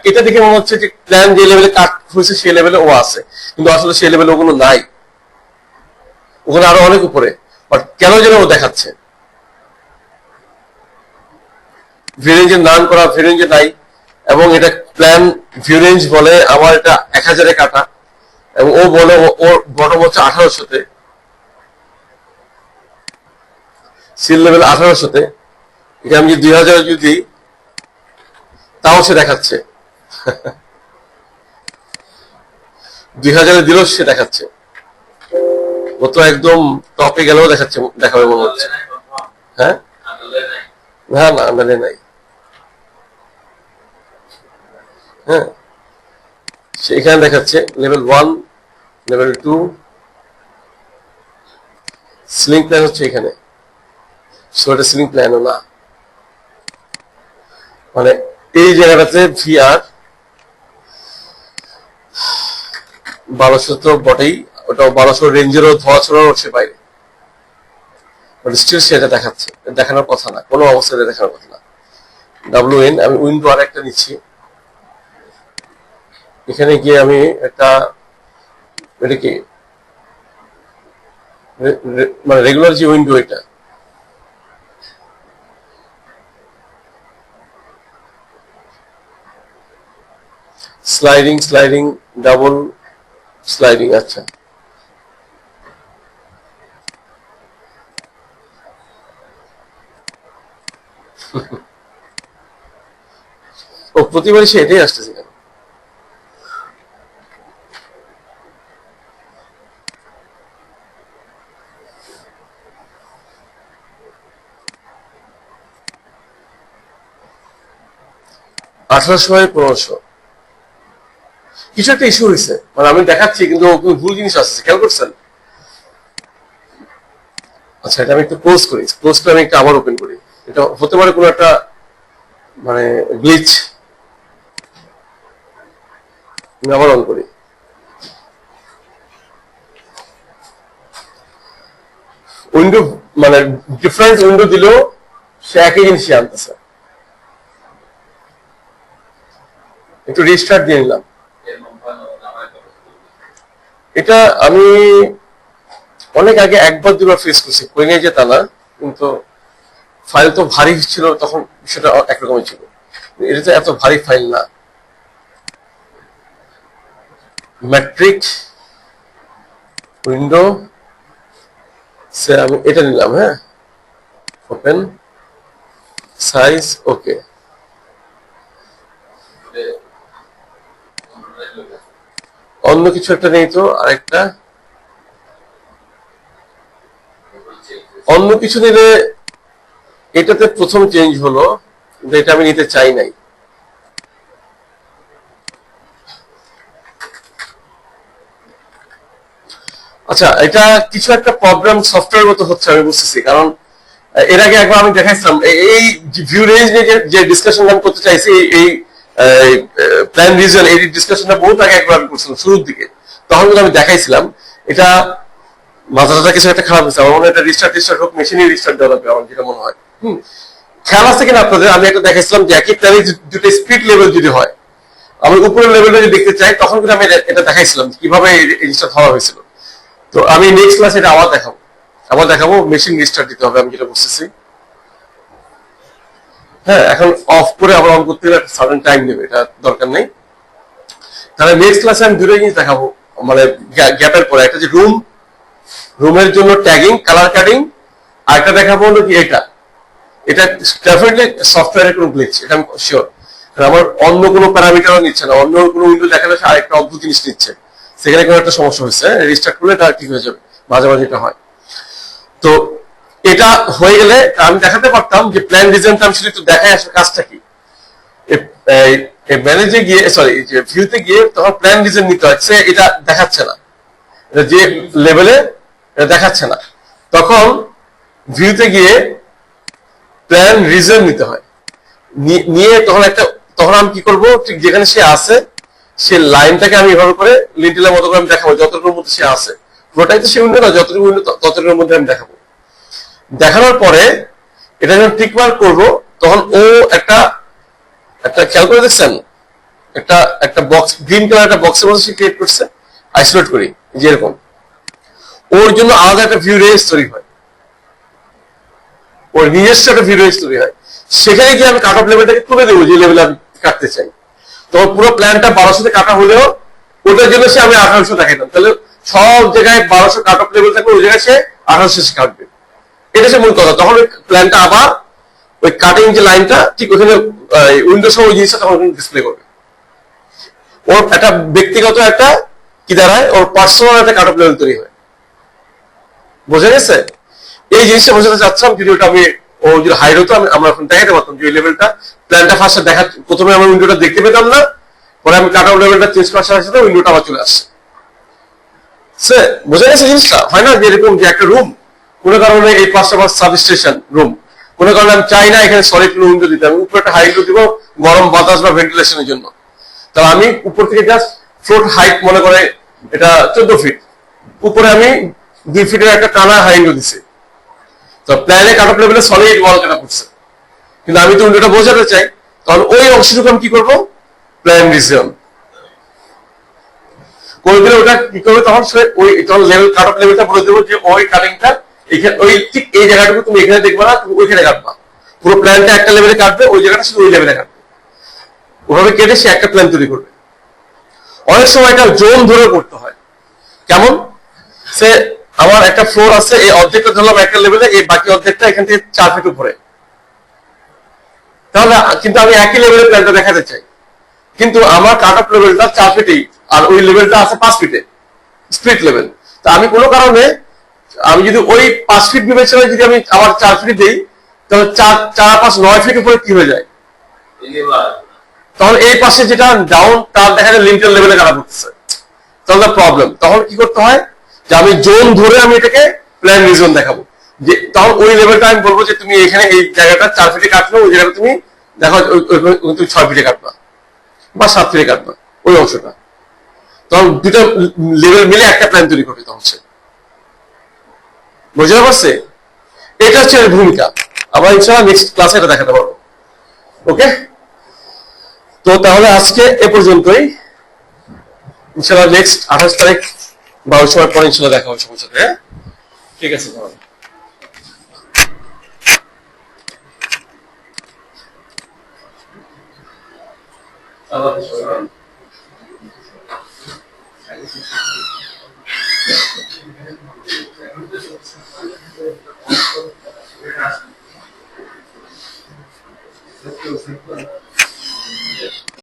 এটা দেখে মনে হচ্ছে যে প্ল্যান যে লেভেলে কাট হয়েছে সেই লেভেলে ও আছে, কিন্তু আসলে সেই লেভেলে ওগুলো নাই, ওখানে আরো অনেক উপরে। বাট কেন যেন ও দেখাচ্ছে ভিউ রেঞ্জে নান করা, ভিউ রেঞ্জে নাই, এবং এটা প্ল্যান ভিউ রেঞ্জ বলে আমার এটা 1000-এ কাটা, এবং ও বলে ওর বটম হচ্ছে 1800-তে, সিল লেভেল 1800-তে। এটা আমি 2000 যদি, তাও সে দেখাচ্ছে 2000-এ দিলেও সে দেখাচ্ছে, ও তো একদম টপে গেলেও দেখাবে মনে হচ্ছে, হ্যাঁ। না না, আন্ডারলাইন নাই, হ্যাঁ। সেখানে দেখাচ্ছে লেভেল 1, লেভেল 2, সিলিং প্ল্যান হচ্ছে এখানে। সো এটা সিলিং প্ল্যানও না, মানে এই জায়গাটাতে ভিআর 1200 তো বটেই, ওটা 1200 রেঞ্জেরও ধোয়া ছড়ানো সে বাইরে, বাট স্টিল সেটা দেখাচ্ছে, দেখানোর কথা না, কোনো অবস্থায় দেখানোর কথা না। WN আমি উইন্ডো আর একটা নিচ্ছি, এখানে গিয়ে আমি একটা, এটা কি মানে রেগুলার যে উইন্ডো, এটা স্লাইডিং ডাবল স্লাইডিং, আচ্ছা। ও প্রতিবারই সে এটাই আসতেছে কেন? আঠারোশো 1500 কিছু একটা ইস্যু হয়েছে, মানে আমি দেখাচ্ছি কিন্তু ভুল জিনিস আসছে, খেয়াল করছেন? আচ্ছা, এটা আমি একটু ক্লোজ করি, ক্লোজ করে আমি একটু আবার ওপেন করি। এটা হতে পারে কোনো একটা মানে গ্লিচ। আমি আবার অন করি, উইন্ডো মানে ডিফারেন্ট উইন্ডো দিলেও সে একই জিনিসই আনতেছে। একটু রিস্টার্ট দিয়ে নিলাম। এটা আমি অনেক আগে একবার দুবার ফেস করছি, কই নিয়ে যে তা না, কিন্তু ফাইল তো ভারী ছিল তখন, সেটা একরকমই ছিল। এটা তো এত ভারী ফাইল না। ম্যাট্রিক উইন্ডো সে আমি এটা নিলাম, হ্যাঁ, ওপেন সাইজ ওকে। অন্য কিছু একটা নেই তো, আরেকটা অন্য কিছু নিলে এটাতে প্রথম চেঞ্জ হলো, এটা আমি নিতে চাই নাই। আচ্ছা, এটা কিছু একটা প্রবলেম সফটওয়্যার মতো হচ্ছে, আমি বুঝতেছি। কারণ এর আগে একবার আমি দেখাইছিলাম এই ভিউ রেঞ্জ নিয়ে যে ডিসকাশন আমি করতে চাইছি, এই প্ল্যান রিজন, এই ডিসকাশনটা বহুত আগে একবার আমি করছিলাম শুরুর দিকে। তখন কিন্তু আমি দেখাইছিলাম এটা মাথাটা কিছু একটা খারাপ হয়েছে, আমার মনে হয় এটা রিস্টার্ট হোক, মেশিনই রিস্টার্ট দেওয়া লাগবে আমার যেটা মনে হয়। খেয়াল আছে কিনা আপনাদের, আমি একটা দেখাইছিলাম যে একই প্ল্যানে দুটো স্পিড লেভেল যদি হয়, আমি উপরের লেভেলটা যদি দেখতে চাই তখন কিন্তু আমি এটা দেখাইছিলাম কিভাবে এই জিনিসটা ধরা হয়েছিল। তো আমি নেক্সট ক্লাসে এটা আবার দেখাবো মেশিন রিস্টার্ট দিতে হবে, আমি যেটা বুঝতেছি। হ্যাঁ, এখন অফ করে আবার অন করতে গেলে একটা সার্টেন টাইম নেবে, এটা দরকার নেই। তাহলে নেক্সট ক্লাসে আমি দুটো জিনিস দেখাবো, মানে গ্যাপের পরে একটা যে রুমের জন্য ট্যাগিং, কালার কাটিং, আর একটা দেখাবো হলো কি এটা ডেফিনেটলি সফটওয়্যারের কোনো গ্লিচ, এটা আমি শিওর। আমার অন্য কোনো প্যারামিটারও নিচ্ছে না, অন্য কোনো উইন্ডো দেখালে আরেকটা অদ্ভুত জিনিস নিচ্ছে, সেখানে কোনো একটা সমস্যা হয়েছে, রিস্টার্ট করলে এটা ঠিক হয়ে যাবে, মাঝে মাঝে এটা হয়। তো এটা হয়ে গেলে আমি দেখাতে পারতাম যে প্ল্যান ডিজাইনটা আমি শুধু একটু দেখাই আসলে কাজটা কি। ম্যানেজে গিয়ে, সরি, যে ভিউতে গিয়ে তখন প্ল্যান ডিজাইন নিতে হচ্ছে, এটা দেখাচ্ছে না, এটা যে লেভেলে এটা দেখাচ্ছে না, তখন ভিউতে গিয়ে প্ল্যান রিজন নিতে হয়। নিয়ে তখন আমি কি করব, ঠিক যেখানে সে আছে সে লাইনটাকে আমি এভাবে করে লিন্টেলের মতো করে আমি দেখাবো, যতটুকুর মধ্যে সে আছে, পুরোটাই তো সে উইন্ডো না, যতটুকু উইন্ডো ততটুকুর মধ্যে আমি দেখাবো। দেখানোর পরে এটা যখন টিক মার্ক করবো, তখন ও একটা খেয়াল করে দেখছেন, একটা বক্স, গ্রিন কালার একটা বক্সের মধ্যে সে ক্রিয়েট করছে, আইসোলেট করি যেরকম, ওর জন্য আলাদা একটা ভিউ রেঞ্জ তৈরি হয়, ওর নিজস্ব একটা ভিউ রেঞ্জ তৈরি হয়। সেখানে গিয়ে আমি কাট অফ লেভেলটাকে তুলে দেবো যে লেভেলে আমি কাটতে চাই। তো পুরো প্ল্যানটা 1200 কাটা হলেও ওটার জন্য সে আমি 1800 দেখাইতাম, তাহলে সব জায়গায় 1200 কাট অফ লেভেল থাকবে, ওই জায়গায় সে 1800 কাটবে। এটা সে মূল কথা। তখন ওই প্ল্যানটা আবার ওই কাটিং যে লাইনটা ঠিক ওখানে উইন্ডো সহ ওই জিনিসটা তখন ডিসপ্লে করবে। ওর একটা ব্যক্তিগত একটা কি দাঁড়ায়, ওর পার্সোনাল একটা কাট অফ লেভেল তৈরি হয়। বোঝা গেছে? এই জিনিসটা বোঝাতে চাচ্ছিলাম, ভিডিওটা আমি ও যদি হাইড হতো আমরা এখন দেখাতে পারতাম যে ওই লেভেলটা প্ল্যানটা ফার্স্টে দেখা, প্রথমে আমরা উইন্ডোটা দেখতে পেতাম না, পরে আমি কাট অফ লেভেলটা চেঞ্জ করার সাথে সাথে উইন্ডোটা আবার চলে আসছে। বোঝা গেছে জিনিসটা? হয় না যে এরকম যে একটা রুম, কোনো কারণে এই পাঁচটা সাবস্টেশন রুম, কোনো কারণে আমি চাই না এখানে সলিড উইন্ডো দিতে, আমি উপরে একটা হাই উইন্ডো দিব গরম বাতাস বা ভেন্টিলেশনের জন্য। তাহলে আমি উপর থেকে জাস্ট ফ্লোর হাইট মনে করে এটা 14 ফিট, উপরে আমি 2 ফিটের একটা টানা হাই উইন্ডো দিছি। তো প্ল্যানে কাট অফ লেভেলে সলিড ওয়াল কাটা পড়ছে, কিন্তু আমি তো উইন্ডোটা বোঝাতে চাই, তখন ওই অংশটুকু আমি কি করবো, প্ল্যান রিজন করে দিলে ওটা কি করবে, তখন তখন লেভেল কাট অফ লেভেলটা বলে দেবো যে ওই কাটিংটা এখানে, ওই ঠিক এই জায়গাটুকু তুমি এখানে দেখবা না, তুমি ওইখানে কাটবা। পুরো প্ল্যানটা একটা লেভেলে কাটবে, ওই জায়গাটা শুধু ওই লেভেলে কাটবে। ওভাবে কেটে সে একটা প্ল্যান তৈরি করবে। অনেক সময় এটা জোন ধরে করতে হয়। কেমন? সে আমার একটা ফ্লোর আছে, এই অর্ধেকটা ধরলাম একটা লেভেলে, এই বাকি অর্ধেকটা এখান থেকে 4 ফিট উপরে। তাহলে কিন্তু আমি একই লেভেলের প্ল্যানটা দেখাতে চাই, কিন্তু আমার কাট অফ লেভেলটা 4 ফিটেই, আর ওই লেভেলটা আছে 5 ফিটে, স্প্লিট লেভেল। তা আমি কোনো কারণে আমি যদি ওই 5 ফিট বিবেচনায় যদি আমি আবার 4 ফিট দিই, তাহলে 4, 5, 9 ফিট উপরে কি হয়ে যায়, তখন এই পাশে যেটা ডাউন তার দেখা যায় লিন্টার লেভেলে কাটা পড়তেছে, তাহলে প্রবলেম। তখন কি করতে হয় যে আমি জোন ধরে আমি এটাকে প্ল্যান রিজন দেখাবো, যে তখন ওই লেভেলটা আমি বলবো যে তুমি এখানে এই জায়গাটা 4 ফিটে কাটলো, ওই জায়গাটা তুমি দেখো তুমি 6 ফিটে কাটবা বা 7 ফিটে কাটবা ওই অংশটা। তখন দুটো লেভেল মিলে একটা প্ল্যান তৈরি করবে তখন সে। বুঝতে পারছে? এটা হচ্ছে ভূমিকা। আমরা ইনশাআল্লাহ নেক্সট ক্লাসে এটা দেখাতে পারবো। ওকে, তো তাহলে আজকে এ পর্যন্তই। ইনশাআল্লাহ নেক্সট 28 তারিখ বা ওই সময় পরে ইনশাআল্লাহ দেখা হবে সবার সাথে। হ্যাঁ, ঠিক আছে। আল্লাহ